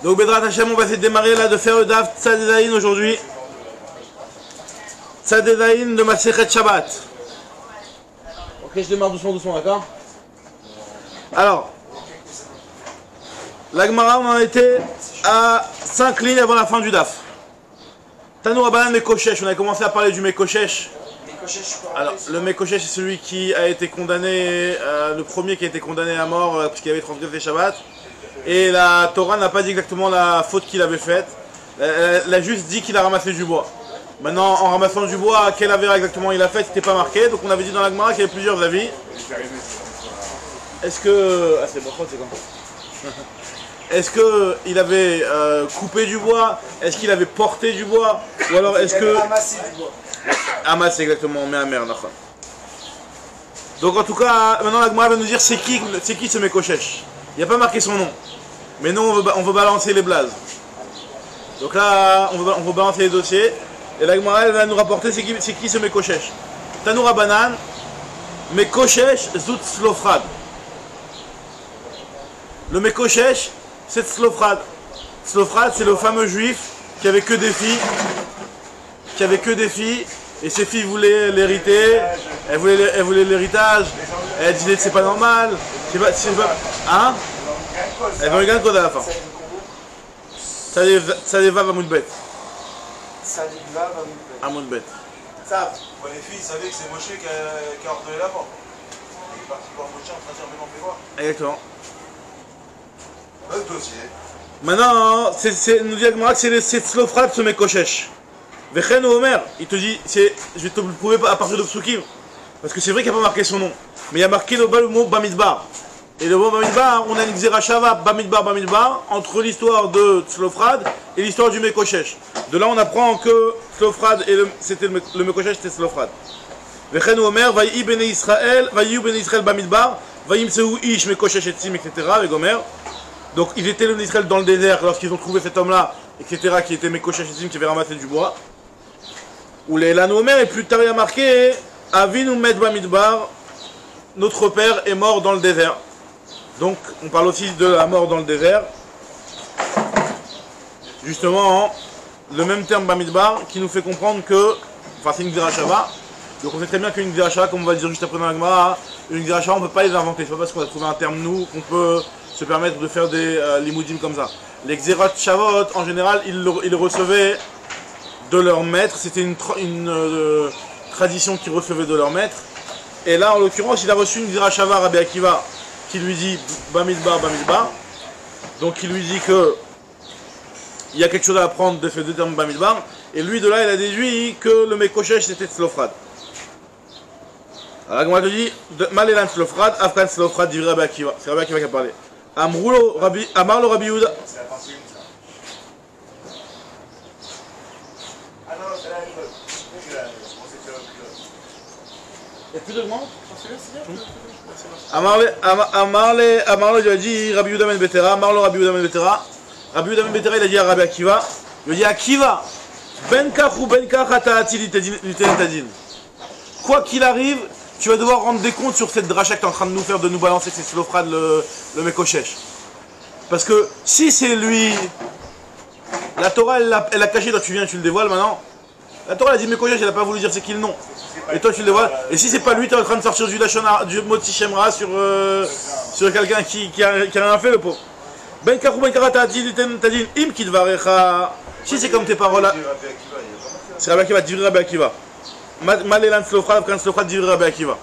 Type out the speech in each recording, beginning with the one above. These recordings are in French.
Donc Bedrat Hashem, on va essayer de démarrer là, de faire le Daf Tzadé aujourd'hui. Tzadé de Masechet Shabbat. Ok, je démarre doucement, d'accord? Alors, la Gemara, on en était à 5 lignes avant la fin du Daf. Tanou Rabbanan Mekoshesh, on a commencé à parler du Mekoshesh. Alors, le Mekoshesh, c'est celui qui a été condamné, le premier qui a été condamné à mort parce qu'il avait transgressé Shabbat. Et la Torah n'a pas dit exactement la faute qu'il avait faite. Elle a juste dit qu'il a ramassé du bois. Maintenant, en ramassant du bois, quelle avéra exactement il a fait, c'était pas marqué. Donc on avait dit dans la Gemara qu'il y avait plusieurs avis. Est-ce que... Ah c'est bon, c'est quand est-ce qu'il avait coupé du bois? Est-ce qu'il avait porté du bois? Ou alors est-ce que... Amassé du bois. Amassé exactement, on met un merde. Donc en tout cas, maintenant la Gemara va nous dire c'est qui ce Mekoshesh. Il n'y a pas marqué son nom. Mais nous on veut balancer les blazes. Donc là, on veut balancer les dossiers. Et la Gemara elle va nous rapporter c'est qui ce Mekoshesh. Tanou Rabbanan, Mekoshesh Zout Slofrad. Le Mekoshesh, c'est Slofrad. Slofrad, c'est le fameux juif qui avait que des filles. Et ses filles voulaient l'hériter. Elles voulaient l'héritage. Elles disaient que c'est pas normal. Hein? Elles vont regarder quoi à la fin. Ça les va à Moudbet. À Moudbet. Ça. Les filles savaient que c'est Moshe qui a ordonné la mort. Il est parti voir Moshe en train de dire mais non, fais voir. Exactement. Le dossier. Maintenant, nous dit que c'est Slofrad ce Mekoshesh. Vechen ou Omer, il te dit, je vais te le prouver à partir de Psukim. Parce que c'est vrai qu'il n'y a pas marqué son nom. Mais il y a marqué le mot Bamidbar. Et le mot Bamidbar, on a une Xerashava Bamidbar entre l'histoire de Slofrad et l'histoire du Mekoshesh. De là, on apprend que Slofrad, c'était le Mekoshesh, c'était Slofrad. Vechen ou Omer, Vayi Bene Israël Bamidbar, Vayi Mseu Ish Mekoshesh Etzim, etc. avec Omer. Donc ils étaient en Israël dans le désert lorsqu'ils ont trouvé cet homme-là, etc., qui était Mekoshesh Etzim, qui avait ramassé du bois. Ou les Elanu Omer, et plus tard il y a marqué Avinu Met Bamidbar, notre père est mort dans le désert. Donc on parle aussi de la mort dans le désert. Justement, le même terme Bamidbar qui nous fait comprendre que, enfin c'est une Xerashava, donc on sait très bien qu'une Xerashava, comme on va dire juste après dans la Gemara, une Xerashava on ne peut pas les inventer, c'est pas parce qu'on a trouvé un terme nous qu'on peut se permettre de faire des limoudim comme ça. Les Xerashavot en général ils le recevaient de leur maître, c'était une tradition qu'ils recevaient de leur maître. Et là, en l'occurrence, il a reçu une Xerashava Rabbi Akiva qui lui dit Bamidbar. Donc il lui dit que il y a quelque chose à apprendre de ces deux termes Bamidbar. Et lui, de là, il a déduit que le Mekoshesh c'était Slofrad. Alors, comment il dit Malélan Slofrad, Afkan Slofrad, dit Rabbi Akiva. C'est Rabbi Akiva qui a parlé. Amarlo Rabbi Yehuda. Il n'y a plus d'augment? Amarle lui a dit Rabbi Yehuda ben Betera, Amarlo Rabbi Yehuda ben Betera. Rabbi Yehuda ben Betera il a dit à Rabbi Akiva, il lui a dit Akiva, ben kach ou ben kach ataati l'itadin. Quoi qu'il arrive, tu vas devoir rendre des comptes sur cette dracha que tu es en train de nous faire, de nous balancer, c'est Slofrad le Mekoshesh. Parce que si c'est lui, la Torah elle l'a caché, toi tu viens et tu le dévoiles maintenant. La Torah elle a dit Mekoshesh, elle n'a pas voulu dire c'est qui le nom. Et toi tu le dévoiles. Et si c'est pas lui, tu es en train de sortir du Moti Shemra sur quelqu'un qui a rien fait, le pauvre. Ben Karou Ben Karata Tadin Im Kidvarecha. Si c'est comme tes paroles là. C'est Rabbi Akiva, Divri Rabbi Akiva. Malélan Slofrad, Afkan Slofrad, Divri Rabbi Akiva.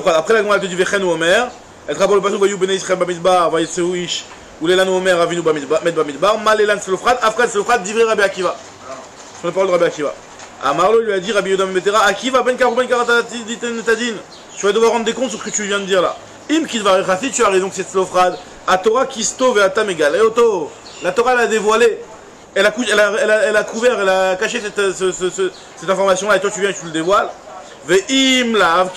Après la Gemara te dit Vechen ou Omer. Elle travaille le passage Vayou Bene Israël Bamidbar, Vayetseu Ish. Ou les Elanu Omer, Avinu Met Bamidbar. Malélan Slofrad, Afkan Slofrad, Divri Rabbi Akiva. Sur les paroles de Rabbi Akiva. Amarlo lui a dit Rabbi Yehuda ben Betera, Akiva ben Karou ben Karata Tadin. Tu vas devoir rendre des comptes sur ce que tu viens de dire là. Im Kidvarecha, si tu as raison que c'est Slofrad, a Torah Kisto ve'ata megal. La Torah elle a dévoilé, elle a couvert, elle a caché cette information là et toi tu viens et tu le dévoiles. Ve'im lav,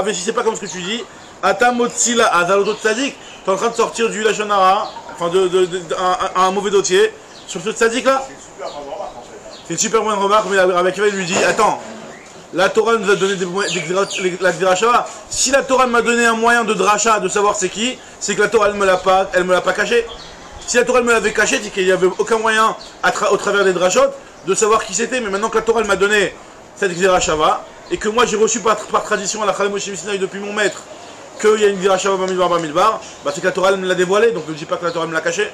et si c'est pas comme ce que tu dis, ata motzila azalotot tzadik, tu es en train de sortir du Lashon Hara, enfin un mauvais dossier sur ce tzadik là. C'est une super bonne remarque, mais Rabbi Akiva lui dit attends, la Torah nous a donné la Gzerashava. Si la Torah m'a donné un moyen de dracha, de savoir c'est qui, c'est que la Torah elle me l'a pas caché. Si la Torah elle me l'avait caché, c'est qu'il n'y avait aucun moyen au travers des drachot de savoir qui c'était. Mais maintenant que la Torah elle m'a donné cette Gzerashava et que moi j'ai reçu par tradition à la Chalem Moshe Misinaï depuis mon maître qu'il y a une Gzerashava Bamidbar, bah c'est que la Torah elle me l'a dévoilé, donc ne dis pas que la Torah me l'a caché.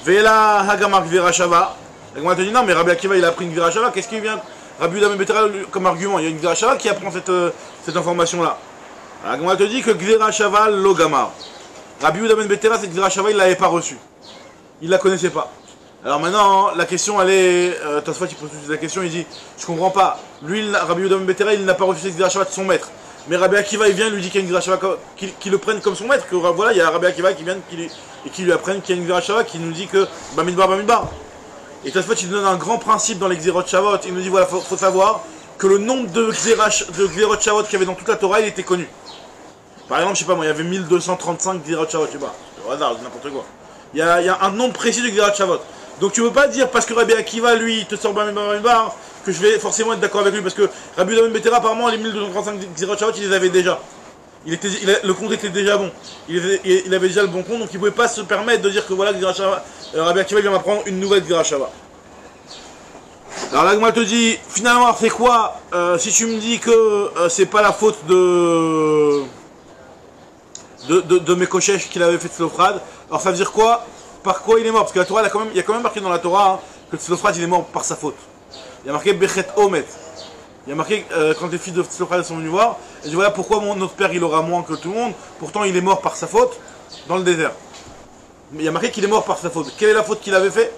Ve'ela Hagamar Gzerashava. La Gemara te dit non, mais Rabbi Akiva il a pris une Gzerashava, qu'est-ce qu'il vient Rabbi Yehuda ben Betera comme argument? Il y a une Gzerashava qui apprend cette information-là. La Gemara te dit que Gzerashava lo Gamar. Rabbi Yehuda ben Betera, cette Gzerashava il ne l'avait pas reçue. Il ne la connaissait pas. Alors maintenant, la question elle est. Tosfot il pose la question, il dit je comprends pas. Lui, Rabbi Yehuda ben Betera, il n'a pas reçu cette Gzerashava de son maître. Mais Rabbi Akiva il vient, il lui dit qu'il y a une Gzerashava qui le prenne comme son maître. Que voilà, il y a Rabbi Akiva qui vient et qui lui apprenne qu'il y a une Gzerashava qui nous dit que Bamidbar. Et Tosfot il nous donne un grand principe dans les Gzerot Shavot. Il nous dit voilà, faut savoir que le nombre de Gzerot Shavot qu'il y avait dans toute la Torah, il était connu. Par exemple, je sais pas moi, il y avait 1235 Gzerot Shavot, je sais pas, au hasard, n'importe quoi. Il y a un nombre précis de Gzerot Shavot. Donc tu ne peux pas dire parce que Rabbi Akiva lui il te sort Bamidbar que je vais forcément être d'accord avec lui parce que Rabbi Yehuda ben Betera apparemment les 1235 Gzerot Shavot il les avait déjà. Le compte était déjà bon. Il avait déjà le bon compte, donc il ne pouvait pas se permettre de dire que voilà, Rabbi Akiva vient m'apprendre une nouvelle Gzerashava. Alors là, moi te dis, finalement, c'est quoi si tu me dis que c'est pas la faute de Mekoshesh qu'il avait fait Tzlofrad, alors ça veut dire quoi? Par quoi il est mort? Parce que la Torah, il y a quand même marqué dans la Torah hein, que Tzlofrad il est mort par sa faute. Il y a marqué Bechet Omet. Il y a marqué quand les fils de Tzlofrad sont venus voir, et je dis voilà pourquoi notre père il aura moins que tout le monde, pourtant il est mort par sa faute dans le désert. Mais il y a marqué qu'il est mort par sa faute. Quelle est la faute qu'il avait fait?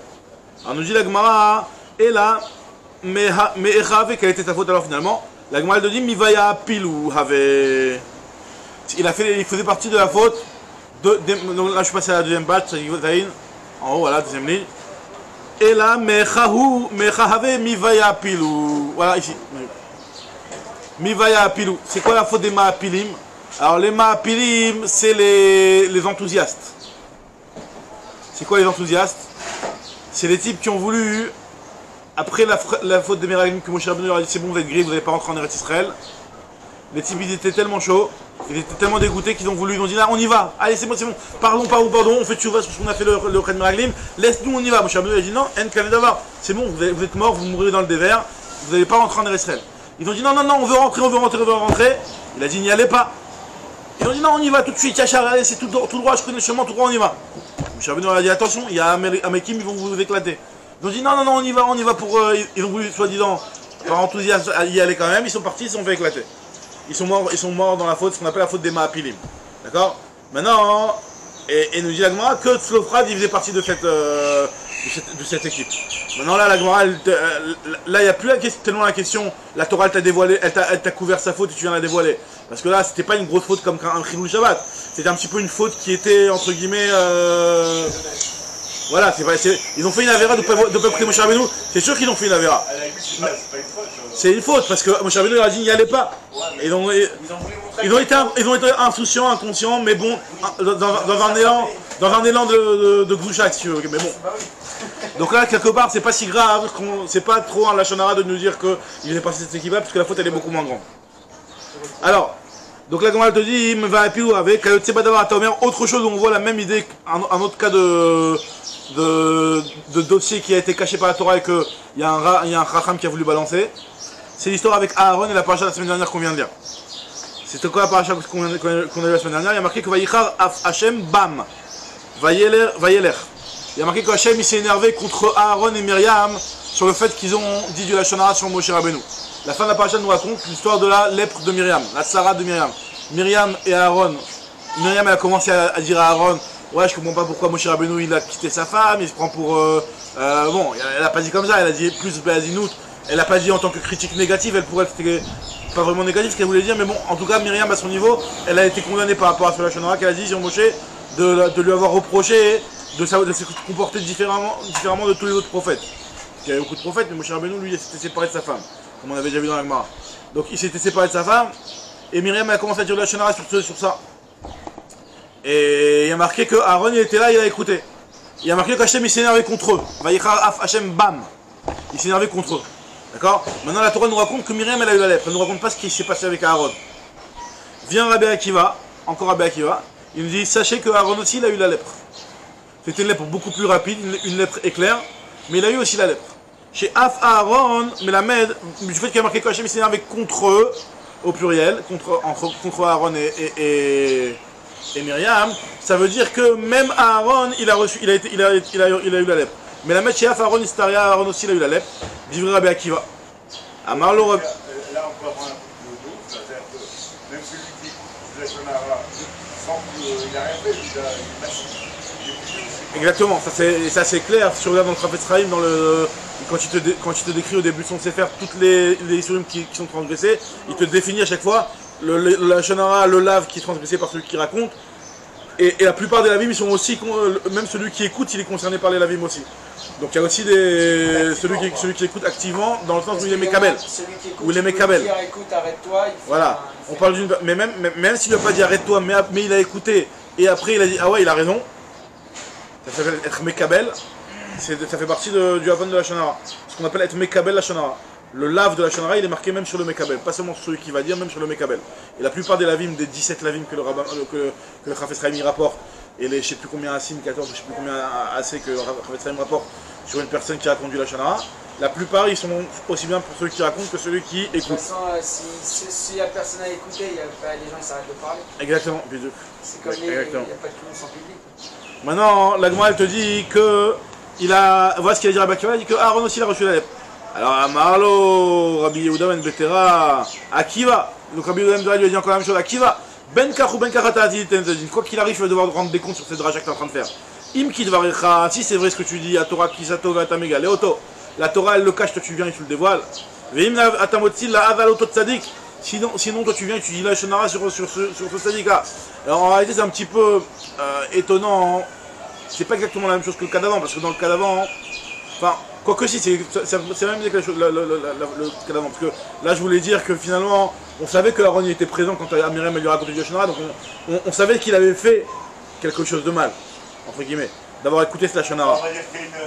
Alors nous dit la Gemara, et là, mais quelle était sa faute alors finalement? La Gemara elle dit Mivaya Pilou Have. Il faisait partie de la faute. Donc là je suis passé à la deuxième page, en haut voilà, deuxième ligne. Et là, Mechahave Mivaya Pilou. Voilà ici. Mivaya Pilou. C'est quoi la faute des Maapilim? Alors les Maapilim, c'est les enthousiastes. C'est quoi les enthousiastes? C'est les types qui ont voulu, après la faute des Meraglim que Moshe Rabbeinu leur a dit c'est bon vous êtes gris, vous n'allez pas rentrer en Eretz Israël. Les types ils étaient tellement chauds, ils étaient tellement dégoûtés qu'ils ont dit là on y va, allez c'est bon, pardon, on fait tchouva sur ce qu'on a fait le Red Meraglim, laisse-nous on y va. Moshe Rabbeinu a dit non, En Kavedavar, c'est bon, vous êtes morts, vous mourrez dans le désert, vous n'allez pas rentrer en Eretz Israël. Ils ont dit non, on veut rentrer. Il a dit n'y allez pas. Ils ont dit non on y va tout de suite, Yachar, allez c'est tout droit, je connais le chemin, tout droit on y va. Moshe Rabbeinu a dit attention, il y a Amekim, ils vont vous éclater. Ils ont dit non, on y va pour. Ils ont voulu, soi-disant, par enthousiasme, y aller quand même, ils sont partis, ils se sont fait éclater. Ils sont morts dans la faute, ce qu'on appelle la faute des Maapilim. D'accord? Maintenant, et nous dit la Gemara que Tzlofrad, il faisait partie de cette équipe. Maintenant, là, la Gemara, là, il n'y a plus tellement la question, la Torah, elle t'a dévoilé, elle t'a couvert sa faute et tu viens la dévoiler. Parce que là, c'était pas une grosse faute comme un Chilul Shabbat. C'était un petit peu une faute qui était, entre guillemets, voilà, ils ont fait une avéra de ne pas écouter Moshe Rabbeinu. C'est sûr qu'ils ont fait une avéra. C'est une faute parce que Moshe Rabbeinu a dit n'y allez pas. Ils ont été insouciants, inconscients, mais bon, dans un élan de Gzoucha, si tu veux. Mais bon. Donc là, quelque part, c'est pas si grave, c'est pas trop un lachonara de nous dire qu'il est passé cette équipe-là, parce que la faute elle est beaucoup moins grande. Alors, donc la Gemara te dit, il me va à Pilou avec autre chose où on voit la même idée, un autre cas de dossier qui a été caché par la Torah et qu'il y a un Chacham qui a voulu balancer. C'est l'histoire avec Aaron et la paracha de la semaine dernière qu'on vient de dire. C'était quoi la paracha qu'on a vu la semaine dernière? Il y a marqué que Vayichar Hashem Bam Vayeler. Il y a marqué que Hashem il s'est énervé contre Aaron et Myriam sur le fait qu'ils ont dit du Lashon Hara sur Moshe Rabbeinu. La fin de la paracha nous raconte l'histoire de la lèpre de Myriam, la Sarah de Myriam. Myriam et Aaron. Myriam elle a commencé à dire à Aaron ouais je comprends pas pourquoi Moshe Rabbeinu il a quitté sa femme, il se prend pour bon, elle a pas dit comme ça, elle a dit plus Béazinout, elle a pas dit en tant que critique négative, elle pourrait c'était pas vraiment négatif ce qu'elle voulait dire, mais bon en tout cas Myriam à son niveau, elle a été condamnée par rapport à ce Lashon Hara qu'elle a dit sur Moshe de lui avoir reproché de se comporter différemment de tous les autres prophètes. Il y avait beaucoup de prophètes, mais Moshe Rabbeinu lui il s'était séparé de sa femme, comme on avait déjà vu dans la Gemara. Donc il s'était séparé de sa femme, et Myriam a commencé à dire Lashon Hara sur ça. Et il y a marqué que Aaron il était là, il a écouté. Il y a marqué qu'Hachem il s'est énervé contre eux. Vayichar Af Hachem Bam. Il s'est énervé contre eux. D'accord? Maintenant, la Torah nous raconte que Myriam, elle a eu la lèpre. Elle ne nous raconte pas ce qui s'est passé avec Aaron. Vient Rabbi Akiva, encore Rabbi Akiva, il nous dit, sachez que Aaron aussi, il a eu la lèpre. C'était une lèpre beaucoup plus rapide, une lèpre éclair, mais il a eu aussi la lèpre. Chez Af Aaron, Melamed, du fait qu'il a marqué que Hachem s'est énervé contre eux, au pluriel, contre Aaron et Myriam, ça veut dire que même Aaron, il a eu la lèpre. Mais la mettre chez Af Aaron, Istaria, Aaron aussi, il a eu la lèpre. Vivre Rabbi Akiva. Amarlo Rabbi. Là, on peut avoir un peu de doute, c'est-à-dire que même celui qui écoute la Shonara, sans qu'il n'a rien fait, il est passif. Exactement, ça c'est clair. Si tu regardes dans le Chafetz Chaim, quand il te décrit au début de son Sefer toutes les Isurim qui sont transgressés, il te définit à chaque fois la Shonara, le lave qui est transgressé par celui qui raconte. Et la plupart des lavim, ils sont aussi, même celui qui écoute, il est concerné par les lavim aussi. Donc il y a aussi celui qui écoute activement, dans le sens où il est Mekabel. Où il est Mekabel. Voilà, on parle d'une. Mais même s'il ne lui a pas dit arrête-toi, mais il a écouté, et après il a dit ah ouais, il a raison. Ça s'appelle être Mekabel, ça fait partie du Havon de la Shonara. Ce qu'on appelle être Mekabel la Shonara. Le lave de la Shonara, il est marqué même sur le Mekabel, pas seulement sur celui qui va dire, même sur le Mekabel. Et la plupart des lavim, des 17 lavim que le Chafetz Chaim rapporte, et les je sais plus combien Assim, 14, je sais plus combien AC que le Chafetz Chaim rapporte sur une personne qui a conduit la Shonara, la plupart ils sont aussi bien pour celui qui raconte que celui qui écoute. De toute façon, si la personne a écouté, les gens ils s'arrêtent de parler. Exactement, bisous. C'est comme il n'y a pas de clown sans public. Maintenant, la Gemara elle te dit que voilà ce qu'il a dit Rabbi Akiva, il dit que Aaron aussi il a reçu la lèpre. Alors Amarlo, Rabbi Yehuda ben Betera, Akiva. Donc Rabbi Yehuda ben Betera lui a dit encore la même chose, Akiva. Ben kach ou ben kachatati, quoi qu'il arrive, je vais devoir rendre des comptes sur cette dracha que tu es en train de faire. Im kidvarecha, si c'est vrai ce que tu dis, à Torah kisato vatamega, leoto. La Torah elle le cache, toi tu viens et tu le dévoiles. Veim atamotzi la aval auto tzadik. Sinon toi tu viens et tu dis la shonara sur ce tzadik là. Alors en réalité c'est un petit peu étonnant. C'est pas exactement la même chose que le cas d'avant, parce que dans le cas d'avant, enfin, quoique si, c'est même mieux que le cas d'avant, parce que là je voulais dire que finalement, on savait que Aaron était présent quand Myriam lui a raconté du Shonara, donc on savait qu'il avait fait quelque chose de mal, entre guillemets, d'avoir écouté ce Shonara.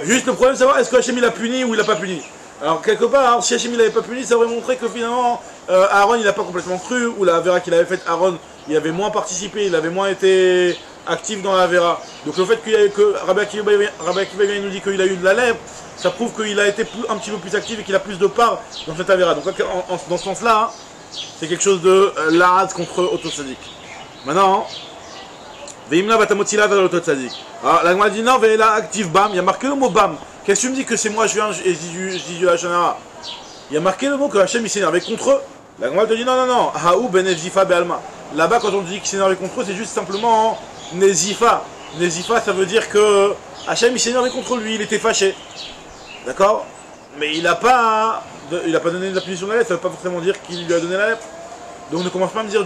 Juste le problème c'est savoir est-ce que Hachem il a puni ou il a pas puni. Alors quelque part, si Hachem il avait pas puni, ça aurait montré que finalement, Aaron il a pas complètement cru, ou la Vera qu'il avait faite, Aaron il avait moins participé, il avait moins été actif dans la Vera. Donc le fait que Rabbi Akiva nous dit qu'il a eu de la lèpre, ça prouve qu'il a été un petit peu plus actif et qu'il a plus de part dans cette Avera. Donc dans ce sens-là, c'est quelque chose de l'Arad contre Autosadik. Maintenant, Veimla Batamotila vers l'Autosadik. Alors la Gemara dit non, Veila active Bam, il y a marqué le mot Bam. Qu'est-ce que tu me dis que c'est moi je viens et je dis du Hachanara? Il y a marqué le mot que Hachem il s'est énervé contre eux. La Gemara te dit non, Haou Ben Zifa Be'alma. Là-bas quand on dit qu'il s'est énervé contre eux, c'est juste simplement Nezifa. Nezifa, ça veut dire que Hachem il s'est énervé contre lui, il était fâché. D'accord? Mais il n'a pas donné la punition de la lèpre, ça ne veut pas forcément dire qu'il lui a donné la lèpre. Donc ne commence pas à me dire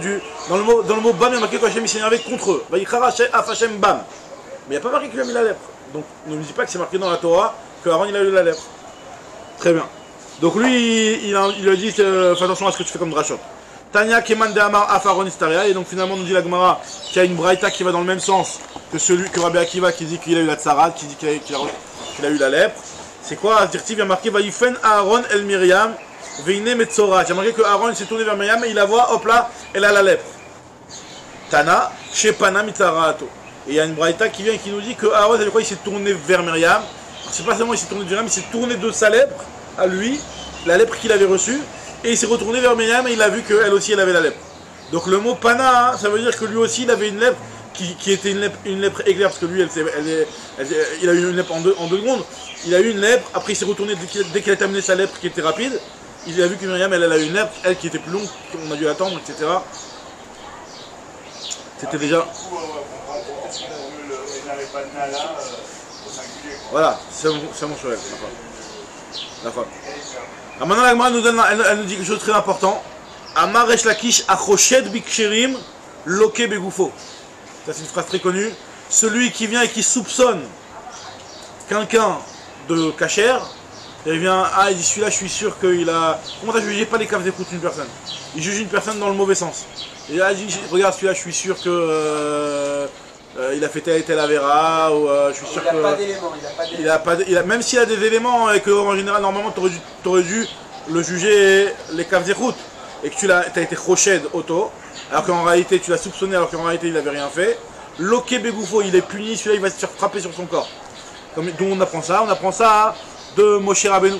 dans le mot Bam, il y a marqué que Hachem il s'est énervé contre eux. Hachem Bam. Mais il n'y a pas marqué qu'il a mis la lèpre. Donc ne me dis pas que c'est marqué dans la Torah que Aaron il a eu la lèpre. Très bien. Donc lui, il a dit fais attention à ce que tu fais comme drachot. Tanya Keman de Amar Afaron Istaria, et donc finalement nous dit la Gemara qu'il y a une braïta qui va dans le même sens que Rabbi Akiva qui dit qu'il a eu la tsarad, qui dit qu'il a eu la lèpre. C'est quoi? Il y a marqué Vayifen Aaron El Myriam Veine Metzorat. Il y a marqué que Aaron s'est tourné vers Myriam et il la voit, hop là, elle a la lèpre. Tana Shepana Mitarato. Et il y a une braïta qui vient et qui nous dit que Aaron, c'est quoi? Il s'est tourné vers Myriam. C'est pas seulement il s'est tourné vers Myriam, il s'est tourné de sa lèpre à lui, la lèpre qu'il avait reçue. Et il s'est retourné vers Myriam et il a vu qu'elle aussi elle avait la lèpre. Donc le mot pana, ça veut dire que lui aussi il avait une lèpre qui était une lèpre éclair, parce que lui il a eu une lèpre en deux secondes. Il a eu une lèpre, après il s'est retourné dès qu'il a terminé sa lèpre qui était rapide. Il a vu que Myriam elle a eu une lèpre, elle qui était plus longue, qu'on a dû attendre, etc. C'était déjà. Voilà, c'est mon cheval, la femme. Alors maintenant la Gemara elle nous dit quelque chose de très important. Amar Resh Lakish achoshed biksherim loke begoufo. Ça c'est une phrase très connue. Celui qui vient et qui soupçonne quelqu'un de cachère, il vient, il dit celui-là je suis sûr qu'il a... Comment t'as jugé pas les caves d'écoute d'une personne? Il juge une personne dans le mauvais sens. Et là il dit regarde celui-là je suis sûr que... il a fait tel et tel Avera, ou je suis sûr que... Il n'a pas d'éléments, même s'il a des éléments et qu'en général, normalement, t'aurais dû le juger les kavzechut et que tu as été choched auto, alors qu'en réalité tu l'as soupçonné alors qu'en réalité il n'avait rien fait, loké begoufo, il est puni, celui-là il va se faire frapper sur son corps. D'où on apprend ça? On apprend ça de Moshe Rabbeinu.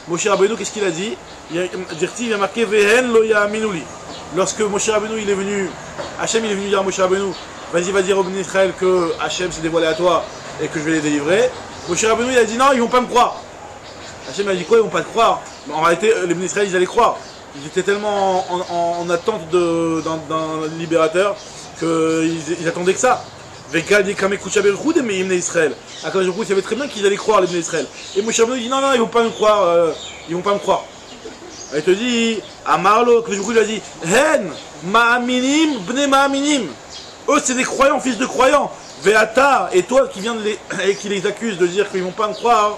Moshe Rabbeinu, qu'est-ce qu'il a dit? Il a marqué Vehen lo ya'aminu li. Lorsque Moshe Rabbeinu il est venu, Hachem il est venu dire à Moshe Rabbeinu, vas-y va dire au Bnei Israël que Hachem s'est dévoilé à toi et que je vais les délivrer. Moshe Rabbeinu il a dit non, ils vont pas me croire. Hachem a dit quoi? Ils vont pas te croire. En réalité, les Bnei Israël ils allaient croire. Ils étaient tellement en attente d'un libérateur qu'ils attendaient que ça. Vekal dit Kame Kuchaber Houd mais Ibn Israël. À cause du coup, ils savaient très bien qu'ils allaient croire les Ibn Israël. Et Moshe Rabbeinu dit non, non, ils vont pas me croire. Ils vont pas me croire. Il te dit, Amarlo, que du coup il a dit, Hen, Ma'aminim, Bne Ma'aminim. Eux c'est des croyants, fils de croyants. Veata, et toi qui viens et qui les accuse de dire qu'ils vont pas me croire,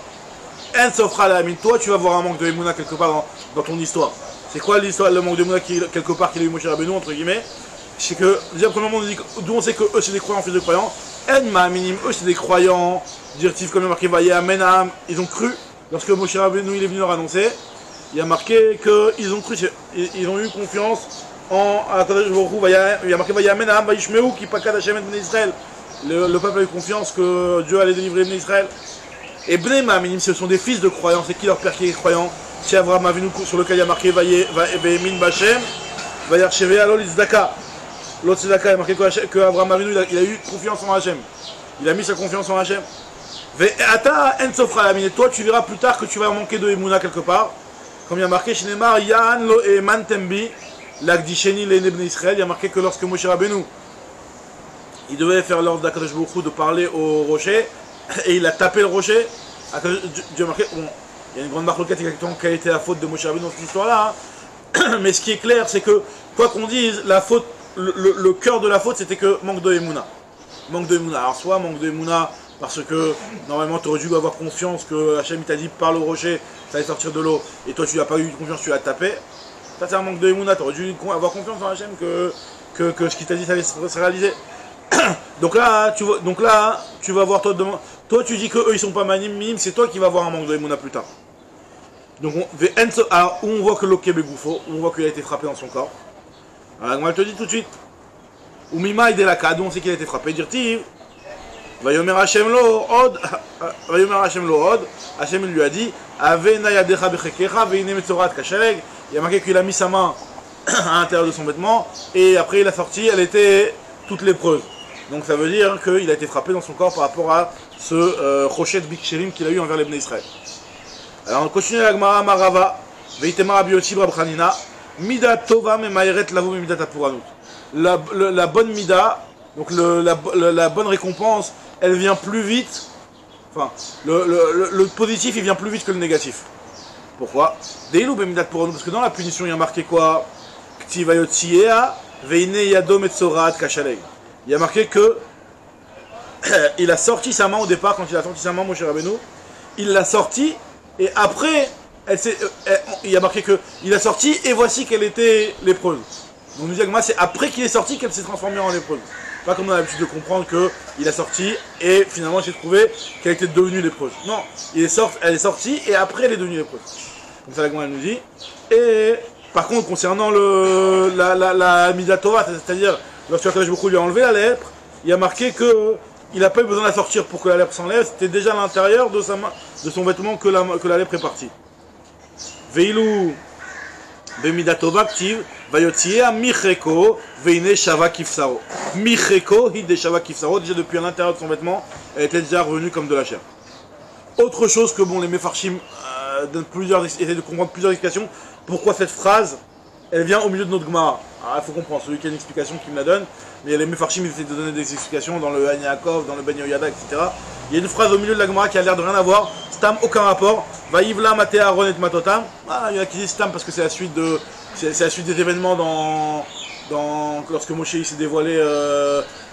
En Sofra la Amin, toi tu vas voir un manque de Emouna quelque part dans ton histoire. C'est quoi l'histoire, le manque de Emouna quelque part qu'il a eu Moshe Rabbeinu, entre guillemets? C'est que, déjà, premièrement, d'où on sait que eux c'est des croyants, fils de croyants. En Ma'aminim, eux c'est des croyants, dirtif comme il a marqué, Vaya Menam, ils ont cru, lorsque Moshe Rabbeinu il est venu leur annoncer. Il y a marqué qu'ils ont cru, ils ont eu confiance en Akadosh Baruch Hu. Il y a marqué Vayamen Ha'am Vayishmeu ki pakad Hashem et Bnei Israël. Le peuple a eu confiance que Dieu allait délivrer Bnei Israël. Et Bnei Ma'aminim, ce sont des fils de croyants. C'est qui leur père qui est croyant? C'est Avraham Avinu, sur lequel il y a marqué Vayemin B'Hashem, Vayarcheve Alol Izdaka. L'autre Tzedaka, il y a marqué que Avraham Avinu il a eu confiance en Hashem. Il a mis sa confiance en Hashem. Ve'ata En Sofra la Amin. Et toi, tu verras plus tard que tu vas manquer de Emouna quelque part. Comme il y a marqué chez Neymar, Yan lo eman tembi, l'agdisheni l'Ebne Israël, il y a marqué que lorsque Moshe Rabbeinu, il devait faire l'ordre d'Akadosh Baruch Hu de parler au rocher, et il a tapé le rocher, Dieu a marqué, bon, il y a une grande marloquette exactement quelle était la faute de Moshe Rabbeinu dans cette histoire-là, hein. Mais ce qui est clair, c'est que, quoi qu'on dise, la faute, le cœur de la faute, c'était que manque de Emouna. Manque de Emouna. Alors, soit manque de Emouna, parce que normalement tu aurais dû avoir confiance que Hachem t'a dit parle au rocher, ça allait sortir de l'eau, et toi tu n'as pas eu confiance, tu l'as tapé. Ça c'est un manque de Emouna, tu aurais dû avoir confiance en Hachem que ce qu'il t'a dit ça allait se réaliser. donc là tu vas voir toi tu dis que eux ils sont pas manim, c'est toi qui vas avoir un manque de Emouna plus tard. Donc alors, où on voit que l'Oké Begoufo, où on voit qu'il a été frappé dans son corps. Alors moi je te dis tout de suite. Ou Mima il est la cade, on sait qu'il a été frappé, dire-t-il. Vayomer Hashem lo od, Hashem lui a dit, Avena yadecha bechekecha, veine metzorat kasheleg. Il a marqué qu'il a mis sa main à l'intérieur de son vêtement, et après il a sorti, elle était toute lépreuse. Donc ça veut dire qu'il a été frappé dans son corps par rapport à ce rochet de Biksherim qu'il a eu envers les Bnei Israël. Alors on continue la Gemara Marava, Veitema Rabbi Yossi Bar Chanina, Mida Tova Memaeret Lavo Mida Tapuranut. La bonne Mida, donc la bonne récompense, elle vient plus vite, enfin, le positif il vient plus vite que le négatif. Pourquoi? Parce que dans la punition il y a marqué quoi? Il y a marqué que il a sorti sa main au départ, quand il a sorti sa main, Moshe Rabbeinu, il l'a sorti et après, il y a marqué que il a sorti et voici qu'elle était lépreuse. Donc nous dit que c'est après qu'il est sorti qu'elle s'est transformée en lépreuse. Pas comme on a l'habitude de comprendre qu'il a sorti et finalement j'ai trouvé qu'elle était devenue lépreuse. Non, elle est sortie et après elle est devenue lépreuse. Comme ça la Gemara nous dit. Et par contre concernant la Midatova, c'est-à-dire lorsque Akadosh Baruch Hu lui a enlevé la lèpre, il a marqué que il n'a pas eu besoin de la sortir pour que la lèpre s'enlève, c'était déjà à l'intérieur de son vêtement que la lèpre est partie. Veilou Bemidatova Ktiv Vayotzia Micheko Veine Shava Kifsaro. Micheko Hide Shava Kifsaro, déjà depuis l'intérieur de son vêtement, elle était déjà revenue comme de la chair. Autre chose que bon, les Mefarshim essaient de comprendre plusieurs explications. Pourquoi cette phrase elle vient au milieu de notre Gemara? Alors il faut comprendre, celui qui a une explication qui me la donne, mais les Mefarshim essaient de donner des explications dans le Han Yaakov, dans le Ben Yoyada, etc. Il y a une phrase au milieu de la Gemara qui a l'air de rien avoir, Stam, aucun rapport. Vaïvla Mate Aaron et Matotam. Ah, il y en a qui disent Stam parce que c'est la suite des événements lorsque Moshe s'est dévoilé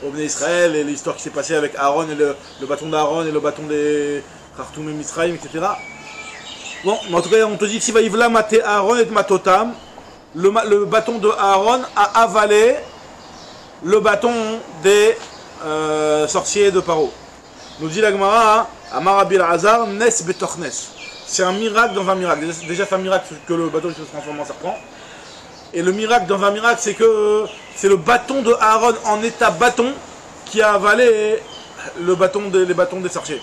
au Bnei Israël et l'histoire qui s'est passée avec Aaron et le bâton d'Aaron et le bâton des Khartoum et Misraïm, etc. Bon, mais en tout cas, on te dit si Vaïvla Mate Aaron et Matotam, le bâton de Aaron a avalé le bâton des sorciers de Paro. Nous dit la Gemara, Amar Rabbi Elazar, Nes Betoch Nes. c'est un miracle dans un miracle. Déjà c'est un miracle que le bateau se transforme en serpent. Et le miracle dans un miracle, c'est que c'est le bâton de Aaron en état bâton qui a avalé les bâtons des sorciers.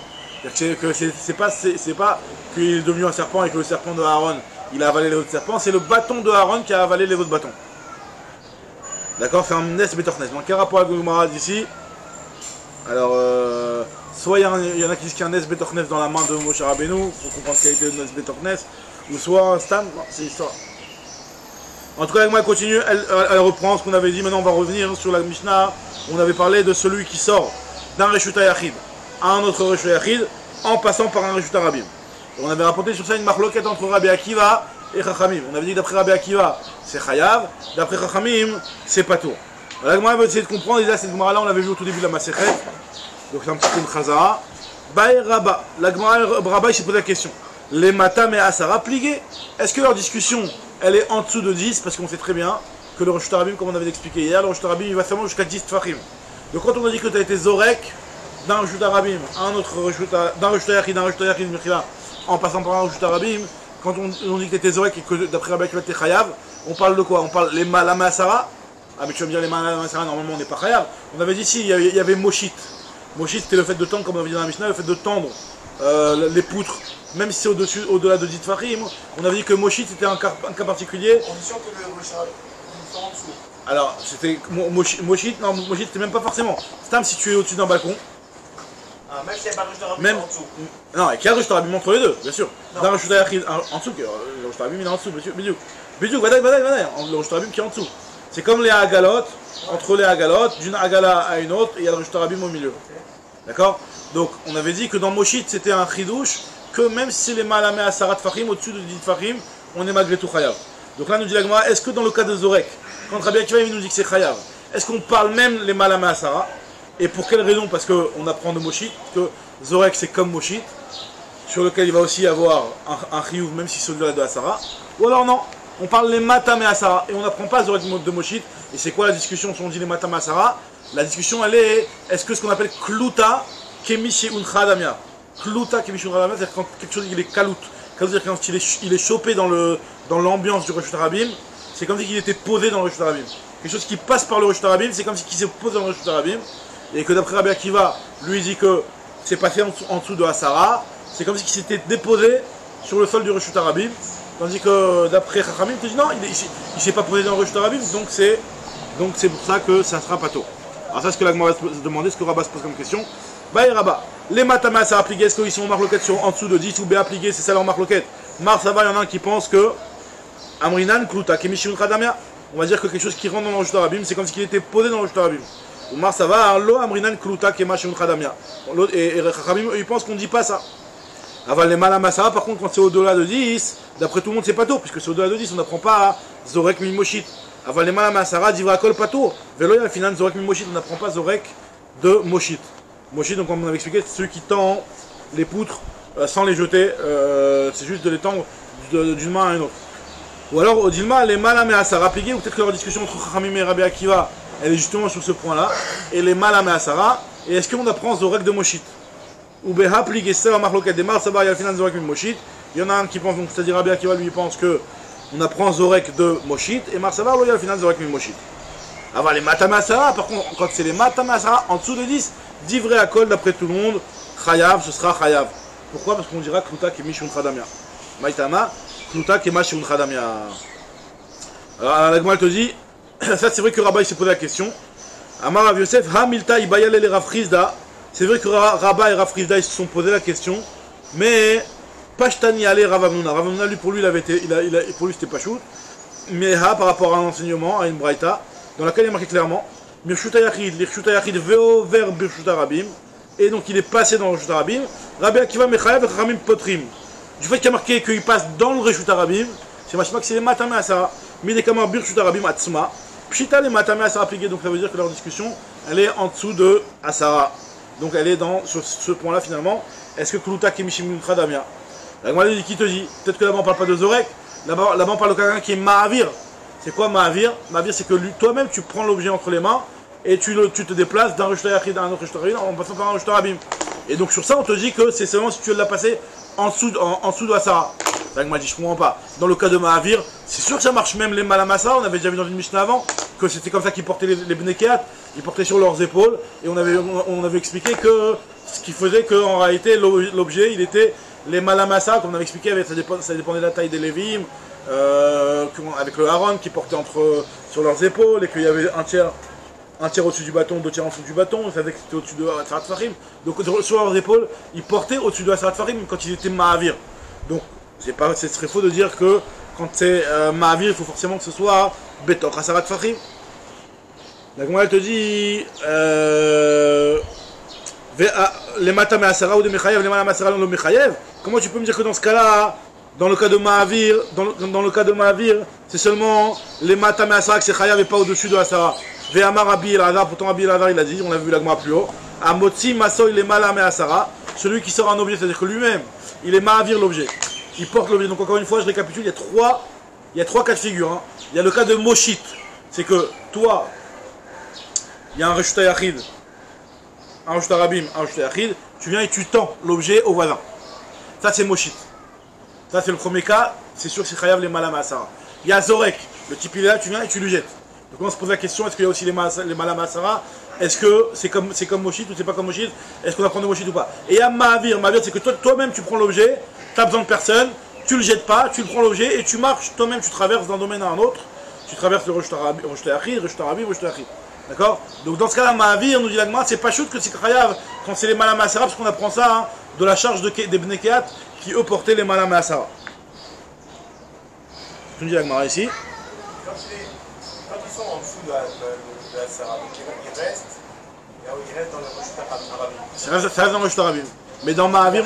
C'est pas qu'il est devenu un serpent et que le serpent de Aaron il a avalé les autres serpents, c'est le bâton de Aaron qui a avalé les autres bâtons. D'accord, c'est un Nes Betornes. Donc quel rapport avec le Gemara d'ici? Alors, soit il y en a qui disent qu'il y a un Nes Betornes dans la main de Moshe Rabbeinu, pour comprendre ce qu'a été le Nes Betornes, ou soit un Stam, non, c'est l'histoire. En tout cas, elle continue, elle reprend ce qu'on avait dit. Maintenant, on va revenir sur la Mishnah. On avait parlé de celui qui sort d'un Reshut Yachid à un autre Reshut Yachid en passant par un Reshut Rabim. On avait rapporté sur ça une marloquette entre Rabbi Akiva et Chachamim. On avait dit que d'après Rabbi Akiva, c'est Chayav, d'après Chachamim, c'est Patour. La Gemara va essayer de comprendre. Et là, cette Gemara-là, on l'avait vu au tout début de la Masechet. Donc, c'est un petit peu une Chazara. Baï Rabba. La Gemara Rabba, il s'est posé la question. Les Matam et Asara pligués. Est-ce que leur discussion elle est en dessous de 10, parce qu'on sait très bien que le Reshut Rabim, comme on avait expliqué hier, le Reshut Rabim il va seulement jusqu'à 10 Tfachim. Donc quand on a dit que tu as été Zorek d'un Reshut Rabim à un autre d'un Reshut Yachid, en passant par un Reshut Rabim, quand on dit que tu étais Zorek et que d'après Rabbi Akiva tu es Chayav, on parle de quoi? On parle les Malam Asara. Ah mais tu vas me dire les Malam Asara, normalement on n'est pas Chayav. On avait dit si, il y avait Moshit. Moshit c'était le fait de tendre, comme on avait dit dans la Mishnah, le fait de tendre les poutres. Même si c'est au-delà de 10 Tfachim, on avait dit que Moshit c'était un cas particulier. Condition que le Reshut Rabim soit en dessous. Alors, c'était Moshit, non, Moshit c'était même pas forcément. Stam si tu es au-dessus d'un balcon. Ah, même s'il n'y a pas le Reshut Rabim même, en dessous. Non, et qu'il y a le Reshut Rabim entre les deux, bien sûr. D'un Reshut Yachid en dessous, le Reshut Rabim il est en dessous, Bidou, Vadaï, le Reshut Rabim qui est en dessous. C'est comme les Hagalot, entre les Hagalot, d'une Hagala à une autre, et il y a le Reshut Rabim au milieu. D'accord? Donc, on avait dit que dans Moshit c'était un chidouche, que même si c'est les Malamé à Sarat Fahim, au-dessus de 10 Fahim, on est malgré tout Chayav. Donc là, nous dit la Gemara, est-ce que dans le cas de Zorek, quand Rabbi Akiva nous dit que c'est Chayav, est-ce qu'on parle même les Malamé à Sarah? Et pour quelle raison? Parce qu'on apprend de Moshit que Zorek c'est comme Moshit, sur lequel il va aussi avoir un Chiyuv, même si c'est au-delà de Asara. Ou alors non, on parle les Matamé à Sarah, et on n'apprend pas Zorek de Moshit. Et c'est quoi la discussion si on dit les Matamé à Sarah? La discussion elle est-ce que ce qu'on appelle Kluta, Kemishi Unchadamia. Kluta qui c'est-à-dire quand quelque chose il est kalout, c'est-à-dire quand il est chopé dans l'ambiance du Reshut Rabim, c'est comme s'il était posé dans le Reshut Rabim. Quelque chose qui passe par le Reshut Rabim, c'est comme s'il s'est posé dans le Reshut Rabim, et que d'après Rabbi Akiva, lui dit que c'est passé en dessous de Asara, c'est comme s'il s'était déposé sur le sol du Reshut Rabim, tandis que d'après Chachamim, tu dis non, il s'est pas posé dans le Reshut Rabim, donc c'est pour ça que ça sera pato. Alors ça c'est ce que la Gemara va se demander, ce que Rabat se pose comme question. Bah et Rabat, les Matamas à appliquer, est-ce qu'ils sont en marloquette sur en dessous de 10 ou B appliqué, c'est ça leur marloquette? Mar ça va, il y en a un qui pense que Amrinan Kluta, Kemishun Khadamia, on va dire que quelque chose qui rentre dans le Reshut Rabim, c'est comme s'il était posé dans le Reshut Rabim. Ou Mar ça va, Lo Amrinan Kluta, Kemishun Khadamia. Et Chachamim, ils pensent qu'on ne dit pas ça. Avant les Malamasara, par contre, quand c'est au-delà de 10, d'après tout le monde c'est pas tôt, puisque c'est au-delà de 10, on n'apprend pas Zorek Mimoshit. Avant les Malamasara, Divra Kol Pato. Velo al final Zorek Mimoshit, on n'apprend pas Zorek de Moshit. Moshit, donc comme on avait expliqué, c'est celui qui tend les poutres sans les jeter, c'est juste de les tendre d'une main à une autre. Ou alors, Odilma, les Malamé Asara appliqués, ou peut-être que leur discussion entre Chachamim et Rabbi Akiva, elle est justement sur ce point-là, et les Malamé Asara, et est-ce qu'on apprend Zorek de Moshit? Ou Beha appliqué, c'est la marloquette des Mar, ça va, il y a le final Zorek de Moshit. Il y en a un qui pense, donc c'est-à-dire Rabbi Akiva lui pense que on apprend Zorek de Moshit, et Mar ça va, il y a le final Zorek de Moshit. Avant les Matamasara, par contre, quand c'est les Matamasara en dessous de 10, d'ivré à col d'après tout le monde, Chayav, ce sera Chayav. Pourquoi? Parce qu'on dira Kluta qui Mishun Khadamia. Maïtama, Kluta qui Mishun Khadamia. Alors la Gemara te dit, ça c'est vrai que Rabba il s'est posé la question. Amar Rav Yosef, Ha Milta Ibayale le Rav Frizda. C'est vrai que Rabba et Rav Frizda ils se sont posé la question, mais Pashtani Ale Rav Amnuna. Rav Amnuna lui pour lui pour lui c'était pas shoot. Mais Ha par rapport à un enseignement, à une braïta, dans laquelle il est marqué clairement Birshuta Yachid, l'Irshuta Yachid veo vers Birshuta Rabim, et donc il est passé dans le Birshuta Rabim. Rabbi Akiva Mechayev et Chachamim Potrim. Du fait qu'il y a marqué qu'il passe dans le Birshuta Rabim, c'est machma que c'est les Matamé Asara, mais il est comme un Birshuta Rabim Atzma. Pshita les Matamé Asara appliqués, donc ça veut dire que leur discussion elle est en dessous de Asara. Donc elle est sur ce point-là finalement. Est-ce que Kluta Kemishim Khadamia? La Gemara dit qui te dit? Peut-être que là-bas on parle pas de Zorek, là-bas on parle de quelqu'un qui est Mahavir. C'est quoi Mahavir? Mahavir c'est que toi-même tu prends l'objet entre les mains et tu te déplaces d'un Reshut Yachid à un autre Reshut Rabim en passant par un Reshut Rabim. Et donc sur ça on te dit que c'est seulement si tu l'as passé en dessous de Asara. C'est moi dit je comprends pas. Dans le cas de Mahavir, c'est sûr que ça marche même les Malamasa, on avait déjà vu dans une Mishnah avant, que c'était comme ça qu'ils portaient les Bnekeat, ils portaient sur leurs épaules, et on avait expliqué que ce qui faisait qu'en réalité l'objet il était les Malamasa, comme on avait expliqué, ça dépendait de la taille des Lévim, avec le Haron qui portait sur leurs épaules, et qu'il y avait un tiers au-dessus du bâton, 2 tiers en dessous du bâton, ça faisait que c'était au-dessus de Asarat Farim. Donc sur leurs épaules, ils portaient au-dessus de Asarat Farim quand ils étaient Mahavir. Donc ce serait faux de dire que quand c'est Mahavir, il faut forcément que ce soit Betor Asarat Farim. La Gemara elle te dit les Matame Asara ou de Mechayev, les Malam Asara ou de Mechayev. Comment tu peux me dire que dans ce cas-là, dans le cas de Mahavir, c'est seulement les Matame Asara que c'est Chayav et pas au-dessus de Asara. Ve'amar Rabbi El-Hazar, pourtant Rabbi El-Hazar il a dit, on l'a vu la Gemara plus haut. Amotzi Masoy les Malam Asara, celui qui sort un objet, c'est-à-dire que lui-même, il est Mahavir l'objet. Il porte l'objet. Donc encore une fois, je récapitule, il y a trois cas de figure. Hein. Il y a le cas de Moshit, c'est que toi, il y a un Reshuta Yachid, un Reshuta Rabim, un Reshuta Yachid, tu viens et tu tends l'objet au voisin. Ça c'est Moshit. Ça c'est le premier cas, c'est sûr que c'est Chayav les Malam Asara. Il y a Zorek, le type il est là, tu viens et tu lui jettes. Donc on se pose la question, est-ce qu'il y a aussi les Malam Asara? Est-ce que c'est comme Moshit ou c'est pas comme Moshit? Est-ce qu'on apprend de Moshit ou pas? Et il y a Mahavir, c'est que toi-même tu prends l'objet, tu n'as besoin de personne, tu le jettes pas, tu le prends l'objet et tu marches, toi-même tu traverses d'un domaine à un autre, tu traverses le Reshuta Yachid, Reshuta Rabim, Reshuta Yachid. D'accord? Donc dans ce cas-là, Mahavir, nous dit la Gemara, c'est pas chouette que c'est Chayav quand c'est les Malam Asara, parce qu'on apprend ça hein, de la charge des Bnekeat qui eux portaient les Malam Asara. Tu nous dis la Gemara ici. Quand ils sont en dessous de la Sarah, ils restent dans le Reshuta Rabim. Ça reste dans le Reshuta Rabim. Mais dans Mahavir.